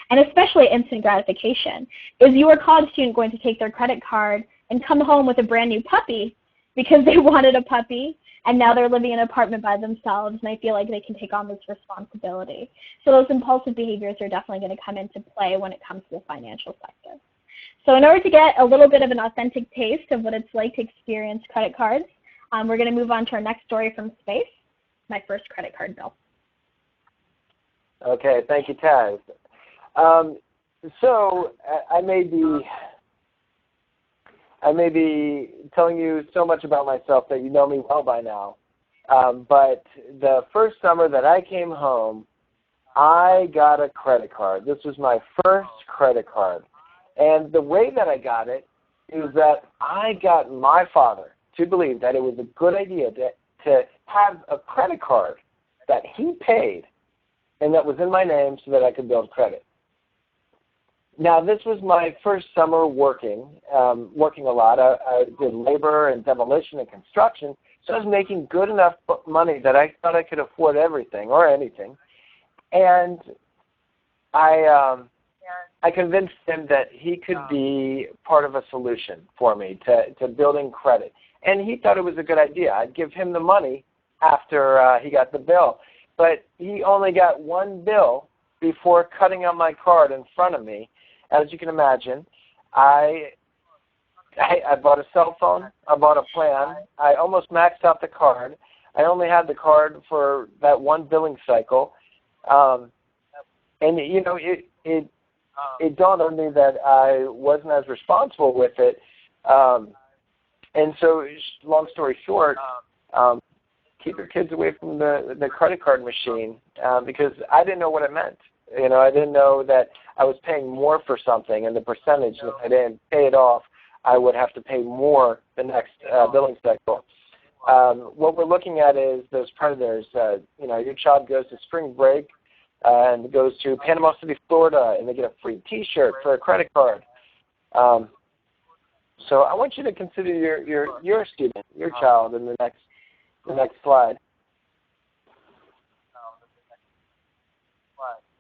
and especially instant gratification. Is your college student going to take their credit card and come home with a brand new puppy because they wanted a puppy, and now they're living in an apartment by themselves and they feel like they can take on this responsibility? So those impulsive behaviors are definitely going to come into play when it comes to the financial sector. So in order to get a little bit of an authentic taste of what it's like to experience credit cards, we're going to move on to our next story from space, my first credit card bill. Okay, thank you, Taz. So I may be telling you so much about myself that you know me well by now. But the first summer that I came home, I got a credit card. This was my first credit card. And the way that I got it is that I got my father to believe that it was a good idea to have a credit card that he paid and that was in my name so that I could build credit. Now, this was my first summer working a lot. I did labor and demolition and construction, so I was making good enough money that I thought I could afford everything or anything. And I convinced him that he could be part of a solution for me to building credit. And he thought it was a good idea. I'd give him the money after he got the bill. But he only got one bill before cutting out my card in front of me. As you can imagine, I bought a cell phone. I bought a plan. I almost maxed out the card. I only had the card for that one billing cycle. And, you know, it dawned on me that I wasn't as responsible with it. And so, long story short, keep your kids away from the credit card machine because I didn't know what it meant. You know, I didn't know that I was paying more for something, and the percentage, if I didn't pay it off, I would have to pay more the next billing cycle. What we're looking at is those predators. You know, your child goes to spring break and goes to Panama City, Florida, and they get a free T-shirt for a credit card. So I want you to consider your student, your child, in the next slide.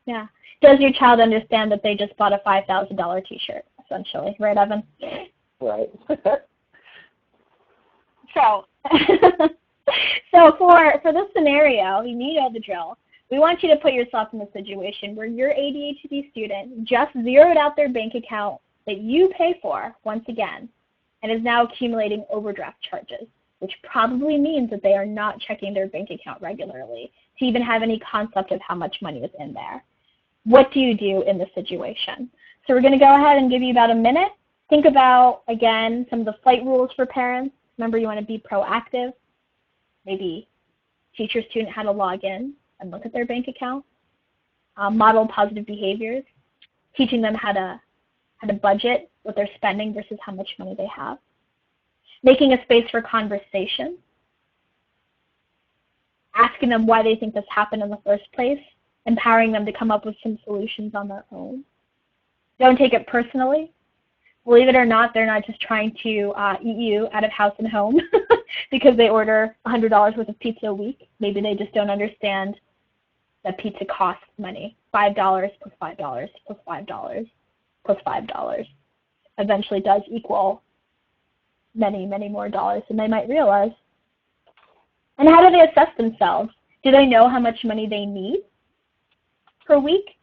Yeah. Does your child understand that they just bought a $5,000 T-shirt, essentially, right, Evan? Right. So, so for this scenario, you know the drill. We want you to put yourself in the situation where your ADHD student just zeroed out their bank account that you pay for, once again, and is now accumulating overdraft charges, which probably means that they are not checking their bank account regularly to even have any concept of how much money is in there. What do you do in this situation? So we're going to go ahead and give you about a minute. Think about, again, some of the flight rules for parents. Remember, you want to be proactive. Maybe teach your student how to log in and look at their bank account. Model positive behaviors, teaching them how to budget what they're spending versus how much money they have. Making a space for conversation. Asking them why they think this happened in the first place. Empowering them to come up with some solutions on their own. Don't take it personally. Believe it or not, they're not just trying to eat you out of house and home because they order $100 worth of pizza a week. Maybe they just don't understand that pizza costs money. $5 plus $5 plus $5 plus $5 eventually does equal many, many more dollars than they might realize. And how do they assess themselves? Do they know how much money they need per week?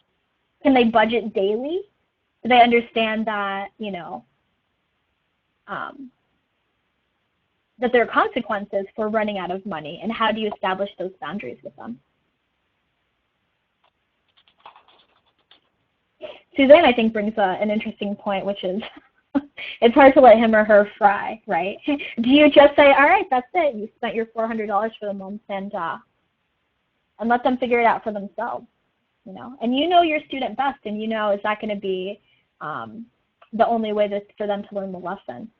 Can they budget daily? Do they understand that, that there are consequences for running out of money, and how do you establish those boundaries with them? Suzanne, I think, brings an interesting point, which is it's hard to let him or her fry, right? Do you just say, all right, that's it, you spent your $400 for the month, and let them figure it out for themselves, And you know your student best, and is that going to be the only way for them to learn the lesson?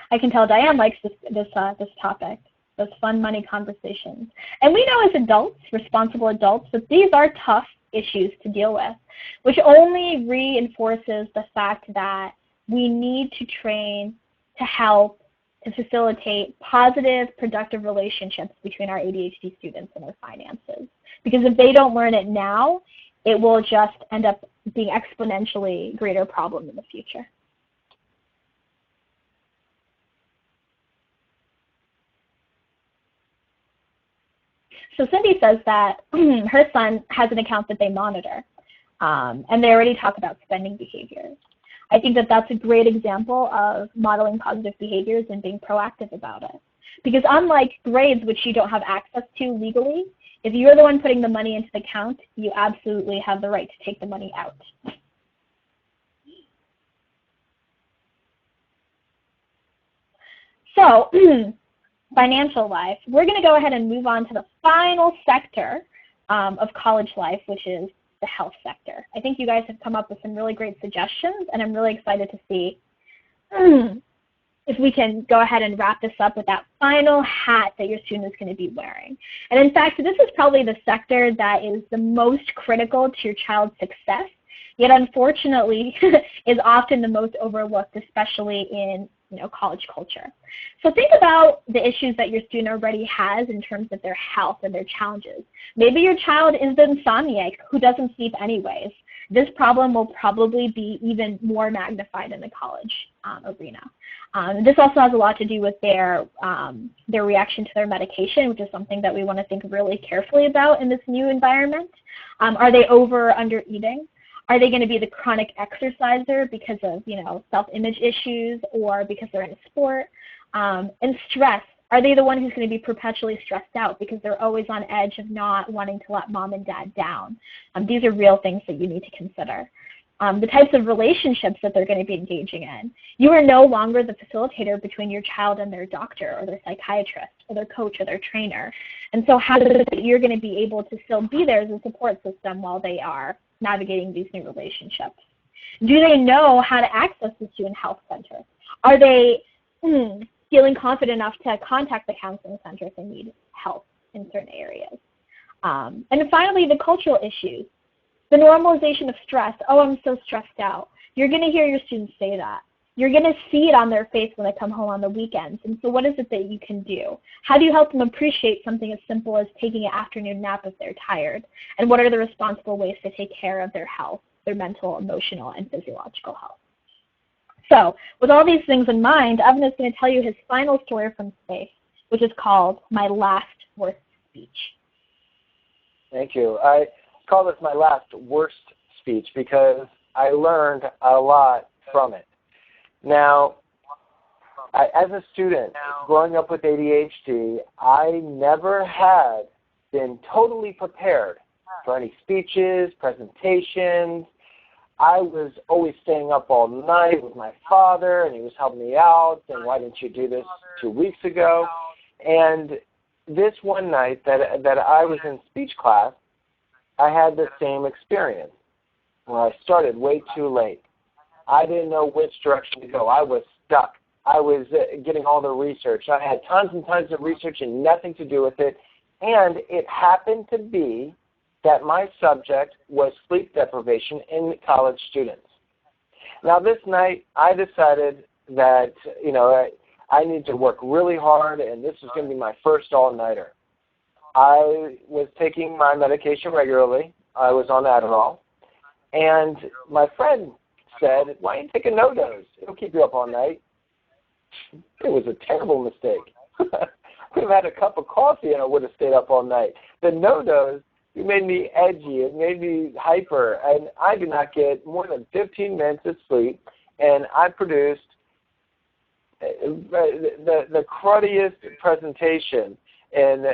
I can tell Diane likes this topic, those fun money conversations. And we know as adults, responsible adults, that these are tough issues to deal with, which only reinforces the fact that we need to train to help to facilitate positive, productive relationships between our ADHD students and their finances. Because if they don't learn it now, it will just end up being exponentially greater problem in the future. So Cindy says that her son has an account that they monitor, and they already talk about spending behaviors. I think that that's a great example of modeling positive behaviors and being proactive about it. Because unlike grades, which you don't have access to legally, if you're the one putting the money into the account, you absolutely have the right to take the money out. So, financial life. We're going to go ahead and move on to the final sector of college life, which is the health sector. I think you guys have come up with some really great suggestions, and I'm really excited to see if we can go ahead and wrap this up with that final hat that your student is going to be wearing. And in fact, this is probably the sector that is the most critical to your child's success, yet unfortunately is often the most overlooked, especially in college culture. So think about the issues that your student already has in terms of their health and their challenges. Maybe your child is the insomniac who doesn't sleep anyways. This problem will probably be even more magnified in the college arena. This also has a lot to do with their reaction to their medication, which is something that we want to think really carefully about in this new environment. Are they over or under eating? Are they going to be the chronic exerciser because of, self-image issues or because they're in a sport? And stress. Are they the one who's going to be perpetually stressed out because they're always on edge of not wanting to let mom and dad down? These are real things that you need to consider. The types of relationships that they're going to be engaging in. You are no longer the facilitator between your child and their doctor or their psychiatrist or their coach or their trainer. And so how you're going to be able to still be there as a support system while they are navigating these new relationships. Do they know how to access the student health center? Do feeling confident enough to contact the counseling center if they need help in certain areas. And finally, the cultural issues. The normalization of stress. Oh, I'm so stressed out. You're going to hear your students say that. You're going to see it on their face when they come home on the weekends. And so what is it that you can do? How do you help them appreciate something as simple as taking an afternoon nap if they're tired? And what are the responsible ways to take care of their health, their mental, emotional, and physiological health? So with all these things in mind, Evan is going to tell you his final story from space, which is called My Last Worst Speech. Thank you. I call this my last worst speech because I learned a lot from it. Now, as a student growing up with ADHD, I never had been totally prepared for any speeches, presentations. I was always staying up all night with my father, and he was helping me out, and why didn't you do this 2 weeks ago? And this one night that I was in speech class, I had the same experience where I started way too late. I didn't know which direction to go. I was stuck. I was getting all the research. I had tons and tons of research and nothing to do with it. And it happened to be that my subject was sleep deprivation in college students. Now this night I decided that, I need to work really hard, and this is going to be my first all-nighter. I was taking my medication regularly. I was on Adderall. And my friend said, why don't you take a no-dose? It'll keep you up all night. It was a terrible mistake. I would have had a cup of coffee and I would have stayed up all night. The no-dose, it made me edgy. It made me hyper. And I did not get more than 15 minutes of sleep. And I produced the cruddiest presentation. And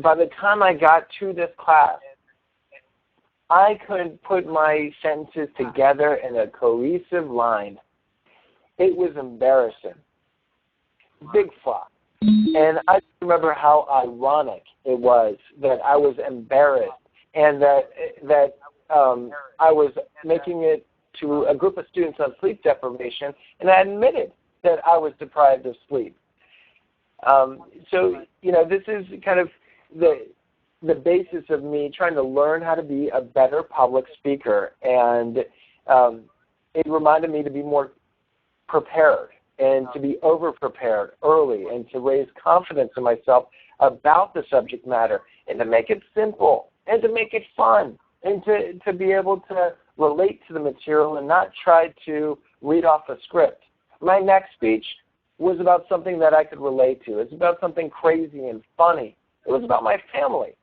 by the time I got to this class, I couldn't put my sentences together in a cohesive line. It was embarrassing. Big flop. And I remember how ironic it was that I was embarrassed and that I was making it to a group of students on sleep deprivation, and I admitted that I was deprived of sleep. So, this is kind of the basis of me trying to learn how to be a better public speaker, and it reminded me to be more prepared and to be over-prepared early and to raise confidence in myself about the subject matter and to make it simple and to make it fun and to be able to relate to the material and not try to read off a script. My next speech was about something that I could relate to. It was about something crazy and funny. It was about my family.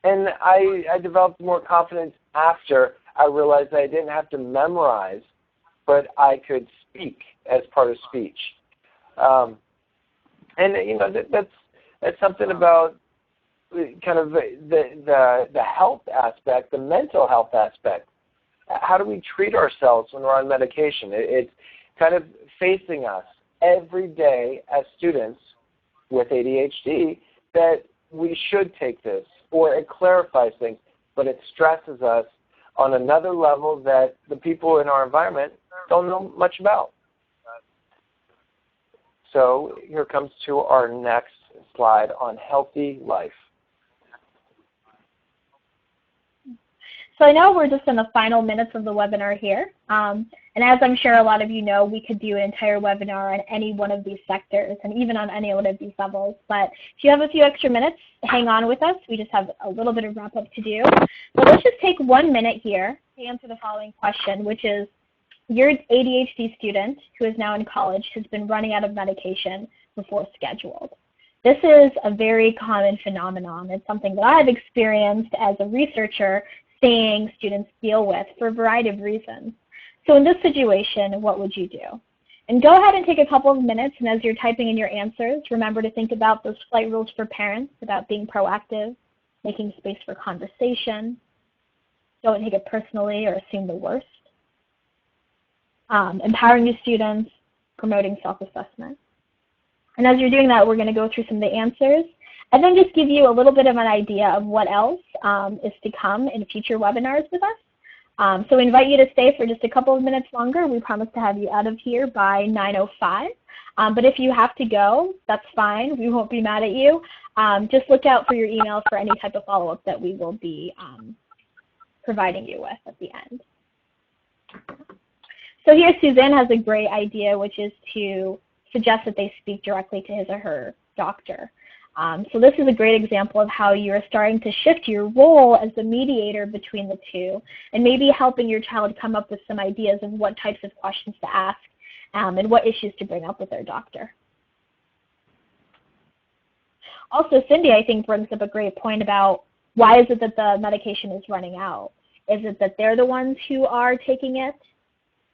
And I developed more confidence after I realized I didn't have to memorize, but I could speak as part of speech. That's something about kind of the health aspect, the mental health aspect. How do we treat ourselves when we're on medication? It's kind of facing us every day as students with ADHD that we should take this, or it clarifies things, but it stresses us on another level that the people in our environment don't know much about. So here comes to our next slide on healthy life. So I know we're just in the final minutes of the webinar here. And as I'm sure a lot of you know, we could do an entire webinar on any one of these sectors and even on any one of these levels. But if you have a few extra minutes, hang on with us. We just have a little bit of wrap up to do. But let's just take 1 minute here to answer the following question, which is, your ADHD student who is now in college has been running out of medication before scheduled. This is a very common phenomenon. It's something that I've experienced as a researcher seeing students deal with for a variety of reasons. So in this situation, what would you do? And go ahead and take a couple of minutes, and as you're typing in your answers, remember to think about those flight rules for parents, about being proactive, making space for conversation, don't take it personally or assume the worst, empowering your students, promoting self-assessment. And as you're doing that, we're going to go through some of the answers and then just give you a little bit of an idea of what else is to come in future webinars with us. So we invite you to stay for just a couple of minutes longer. We promise to have you out of here by 9:05. But if you have to go, that's fine. We won't be mad at you. Just look out for your emails for any type of follow-up that we will be providing you with at the end. So here Suzanne has a great idea, which is to suggest that they speak directly to his or her doctor. So this is a great example of how you're starting to shift your role as the mediator between the two, and maybe helping your child come up with some ideas of what types of questions to ask and what issues to bring up with their doctor. Also, Cindy, I think, brings up a great point about why is it that the medication is running out? Is it that they're the ones who are taking it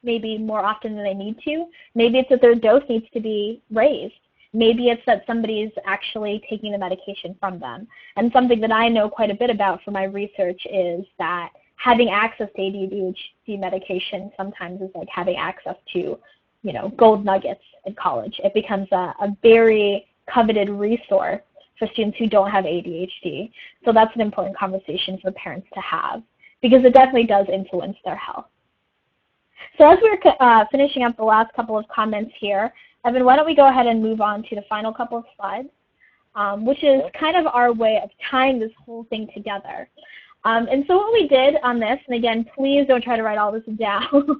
maybe more often than they need to? Maybe it's that their dose needs to be raised. Maybe it's that somebody's actually taking the medication from them. And something that I know quite a bit about from my research is that having access to ADHD medication sometimes is like having access to, you know, gold nuggets in college. It becomes a very coveted resource for students who don't have ADHD. So that's an important conversation for parents to have, because it definitely does influence their health. So as we're finishing up the last couple of comments here, Evan, why don't we go ahead and move on to the final couple of slides, which is kind of our way of tying this whole thing together. And so what we did on this, and again, please don't try to write all this down,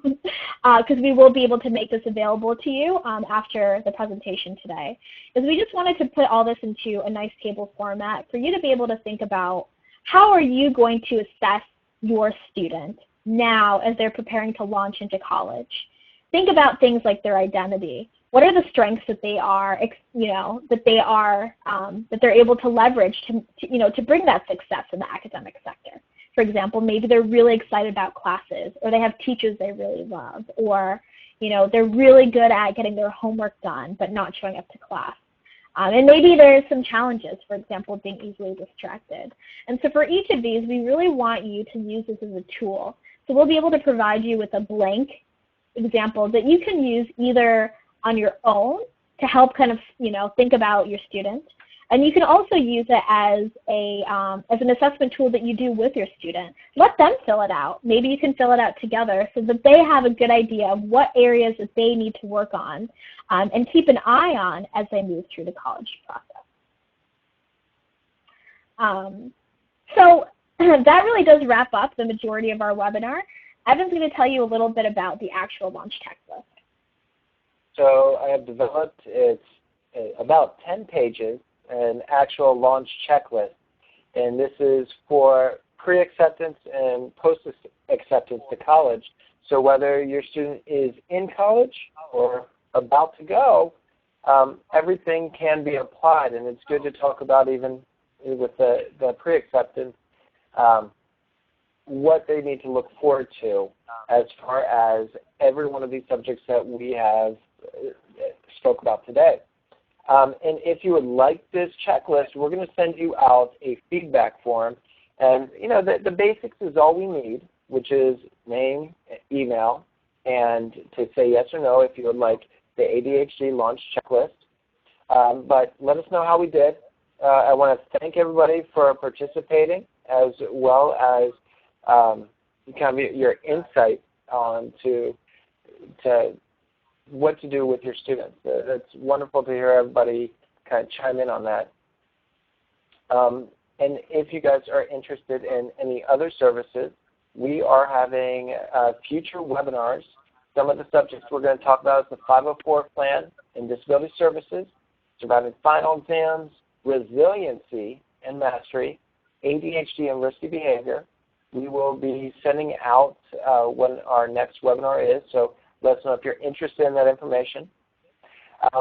because we will be able to make this available to you after the presentation today, is we just wanted to put all this into a nice table format for you to be able to think about how are you going to assess your student now as they're preparing to launch into college. Think about things like their identity. What are the strengths that they are, that they're able to leverage to bring that success in the academic sector? For example, maybe they're really excited about classes, or they have teachers they really love, or they're really good at getting their homework done but not showing up to class. And maybe there's some challenges, for example, being easily distracted. And so for each of these, we really want you to use this as a tool. So we'll be able to provide you with a blank example that you can use either on your own to help kind of, think about your student. And you can also use it as an assessment tool that you do with your student. Let them fill it out. Maybe you can fill it out together so that they have a good idea of what areas that they need to work on and keep an eye on as they move through the college process. So that really does wrap up the majority of our webinar. Evan's going to tell you a little bit about the actual launch checklist. So I have developed, it's about 10 pages, an actual launch checklist. And this is for pre-acceptance and post-acceptance to college. So whether your student is in college or about to go, everything can be applied. And it's good to talk about, even with the pre-acceptance, what they need to look forward to as far as every one of these subjects that we have spoke about today. And if you would like this checklist, we're going to send you out a feedback form. And, the basics is all we need, which is name, email, and to say yes or no if you would like the ADHD launch checklist. But let us know how we did. I want to thank everybody for participating, as well as kind of your insight on to what to do with your students. It's wonderful to hear everybody kind of chime in on that. And if you guys are interested in any other services, we are having future webinars. Some of the subjects we're going to talk about is the 504 plan and disability services, surviving final exams, resiliency and mastery, ADHD and risky behavior. We will be sending out when our next webinar is, so let us know if you're interested in that information.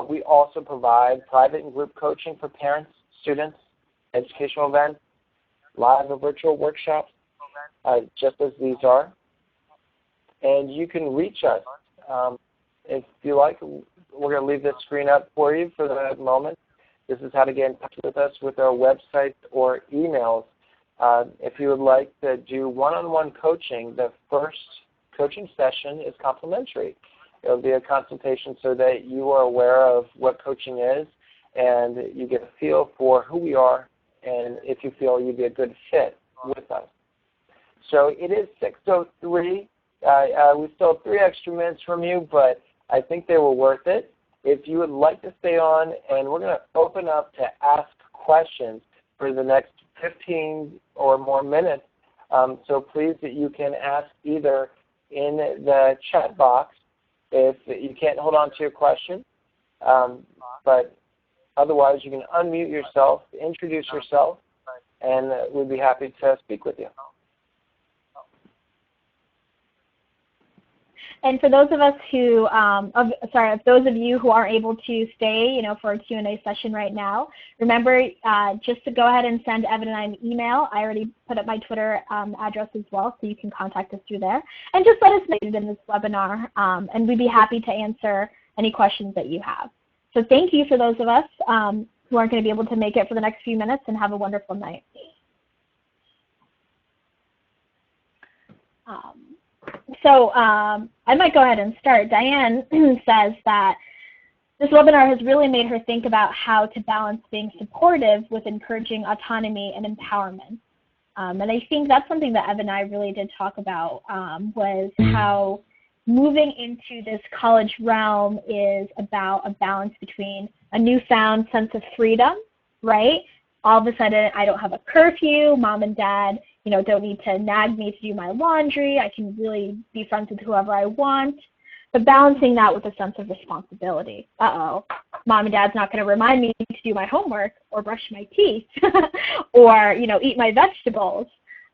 We also provide private and group coaching for parents, students, educational events, live or virtual workshops, just as these are. And you can reach us. If you like, we're going to leave this screen up for you for the moment. This is how to get in touch with us with our website or emails. If you would like to do one-on-one coaching, the first coaching session is complimentary. It will be a consultation so that you are aware of what coaching is and you get a feel for who we are and if you feel you'd be a good fit with us. So it is 6:03. We still have 3 extra minutes from you, but I think they were worth it. if you would like to stay on, and we're going to open up to ask questions for the next 15 or more minutes. So please, you can ask either in the chat box if you can't hold on to your question, but otherwise you can unmute yourself, introduce yourself, and we'd be happy to speak with you. And for those of us who, those of you who aren't able to stay, for a Q&A session right now, remember just to go ahead and send Evan and I an email. I already put up my Twitter address as well, so you can contact us through there. And just let us know in this webinar, and we'd be happy to answer any questions that you have. So thank you for those of us who aren't going to be able to make it for the next few minutes, and have a wonderful night. So I might go ahead and start. Diane says that this webinar has really made her think about how to balance being supportive with encouraging autonomy and empowerment. And I think that's something that Evan and I really did talk about, was how moving into this college realm is about a balance between a newfound sense of freedom, right? All of a sudden, I don't have a curfew. Mom and dad, don't need to nag me to do my laundry. I can really be friends with whoever I want. But balancing that with a sense of responsibility. Mom and dad's not going to remind me to do my homework or brush my teeth or, eat my vegetables.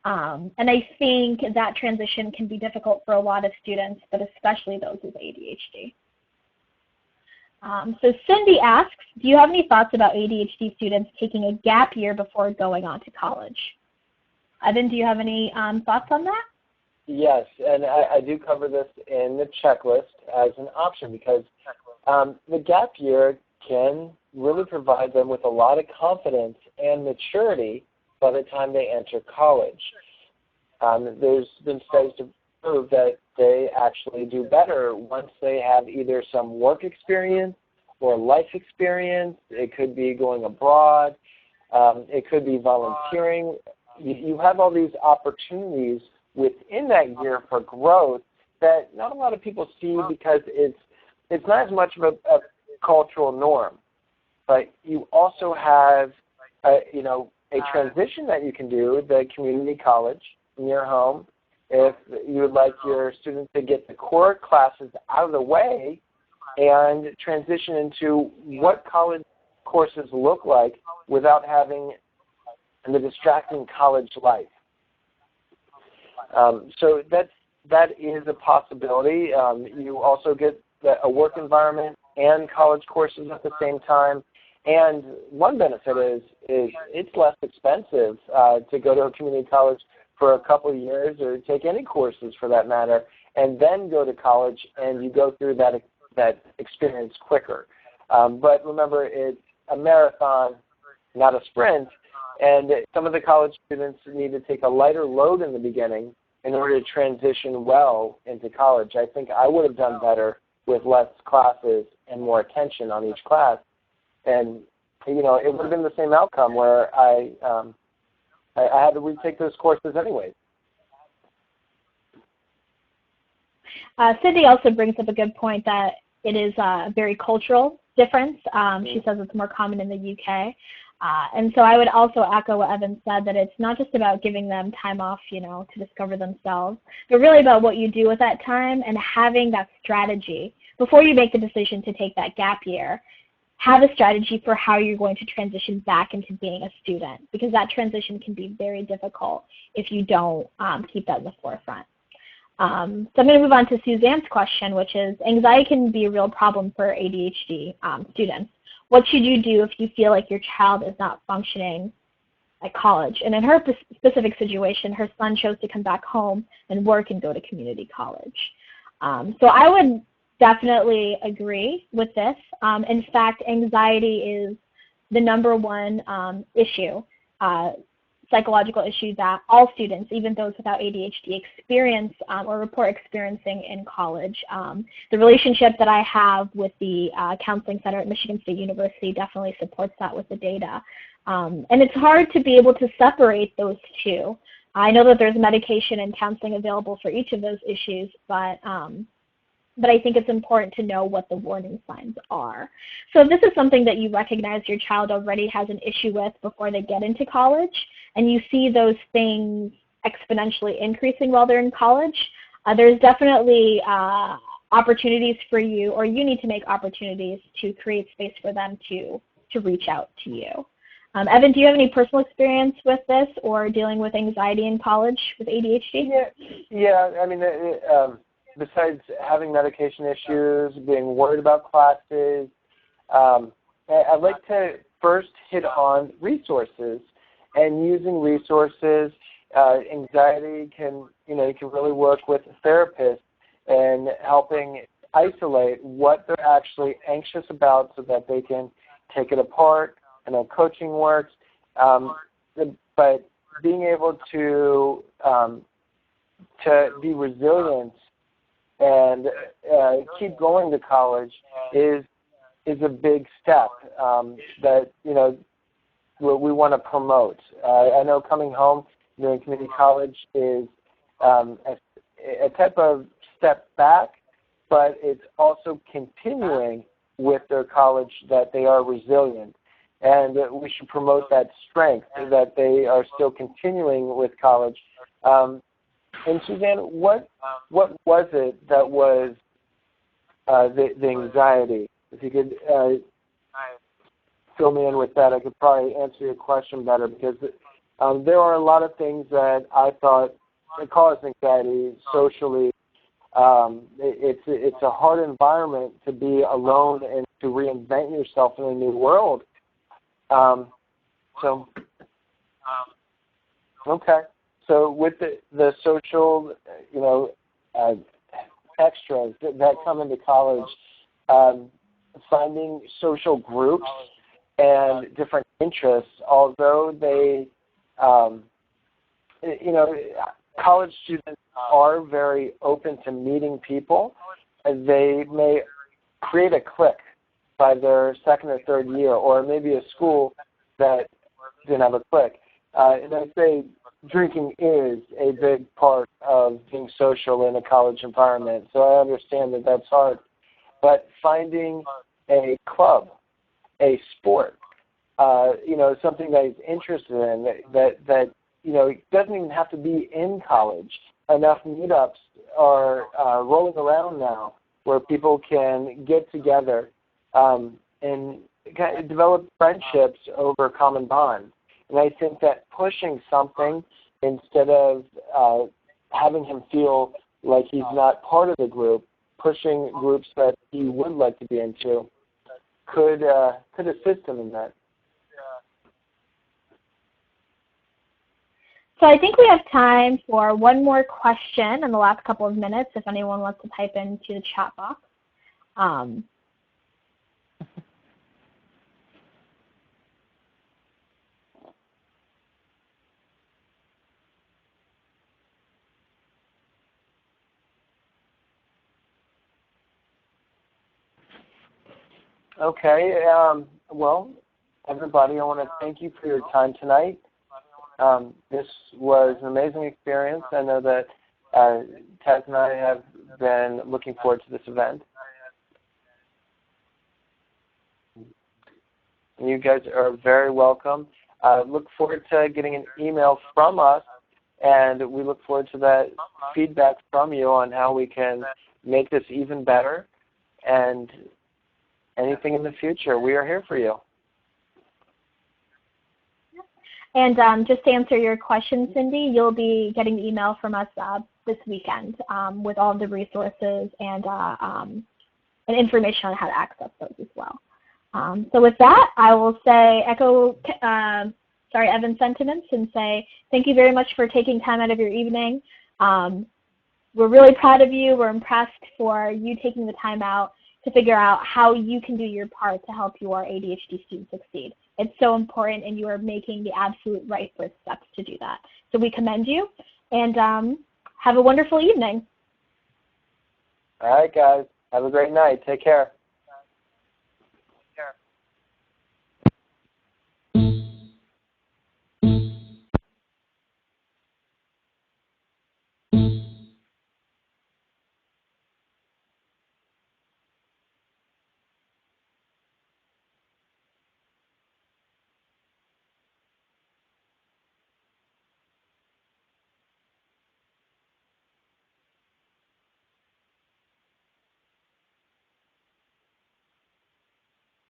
And I think that transition can be difficult for a lot of students, but especially those with ADHD. So Cindy asks, do you have any thoughts about ADHD students taking a gap year before going on to college? Evan, do you have any thoughts on that? Yes, and I do cover this in the checklist as an option, because the gap year can really provide them with a lot of confidence and maturity by the time they enter college. There's been studies to prove that they actually do better once they have either some work experience or life experience. It could be going abroad. It could be volunteering. You have all these opportunities within that year for growth that not a lot of people see, because it's not as much of a cultural norm. But you also have a transition that you can do, the community college in your home. If you would like your students to get the core classes out of the way and transition into what college courses look like without having the distracting college life. So that is a possibility. You also get a work environment and college courses at the same time. And one benefit is it's less expensive to go to a community college for a couple of years, or take any courses for that matter, and then go to college, and you go through that experience quicker. But remember, it's a marathon, not a sprint, and some of the college students need to take a lighter load in the beginning in order to transition well into college. I think I would have done better with less classes and more attention on each class, and it would have been the same outcome where I had to retake those courses anyways. Cindy also brings up a good point that it is a very cultural difference. She says it's more common in the UK. And so I would also echo what Evan said, that it's not just about giving them time off, to discover themselves, but really about what you do with that time and having that strategy. Before you make the decision to take that gap year, have a strategy for how you're going to transition back into being a student, because that transition can be very difficult if you don't keep that in the forefront. So I'm going to move on to Suzanne's question, which is, anxiety can be a real problem for ADHD students. What should you do if you feel like your child is not functioning at college? And in her specific situation, her son chose to come back home and work and go to community college. So I would definitely agree with this. In fact, anxiety is the -- issue, psychological issue that all students, even those without ADHD, experience or report experiencing in college. The relationship that I have with the counseling center at Michigan State University definitely supports that with the data. And it's hard to be able to separate those two. I know that there's medication and counseling available for each of those issues, but but I think it's important to know what the warning signs are. So if this is something that you recognize your child already has an issue with before they get into college, and you see those things exponentially increasing while they're in college, there's definitely opportunities for you, or you need to make opportunities to create space for them to reach out to you. Evan, do you have any personal experience with this or dealing with anxiety in college with ADHD? Yeah. I mean, besides having medication issues, being worried about classes, I'd like to first hit on resources and using resources. Anxiety can, you can really work with therapists and helping isolate what they're actually anxious about so that they can take it apart. I know coaching works, but being able to be resilient and keep going to college is a big step that we want to promote. I know coming home during community college is a type of step back, but it's also continuing with their college that they are resilient. And we should promote that strength, that they are still continuing with college. And Suzanne, what was it that was the anxiety? If you could fill me in with that, I could probably answer your question better, because there are a lot of things that I thought cause anxiety socially. It's a hard environment to be alone and to reinvent yourself in a new world. Okay. So with the social, extras that come into college, finding social groups and different interests, although they, college students are very open to meeting people, and they may create a clique by their second or third year, or maybe a school that didn't have a clique. And I say drinking is a big part of being social in a college environment, so I understand that that's hard. But finding a club, a sport, something that he's interested in, that it doesn't even have to be in college. Enough meetups are rolling around now where people can get together and develop friendships over common bonds. And I think that pushing something instead of having him feel like he's not part of the group, pushing groups that he would like to be into could assist him in that. So I think we have time for one more question in the last couple of minutes if anyone wants to type into the chat box. Okay. Well, everybody, I want to thank you for your time tonight. This was an amazing experience. I know that Taz and I have been looking forward to this event. You guys are very welcome. Look forward to getting an email from us, and we look forward to that feedback from you on how we can make this even better, and anything in the future. We are here for you. And just to answer your question, Cindy, you'll be getting the email from us this weekend with all the resources and information on how to access those as well. So with that, I will echo Evan's sentiments and say thank you very much for taking time out of your evening. We're really proud of you. We're impressed for you taking the time out to figure out how you can do your part to help your ADHD students succeed. It's so important, and you are making the absolute right first steps to do that. So we commend you, and have a wonderful evening. All right, guys. Have a great night. Take care.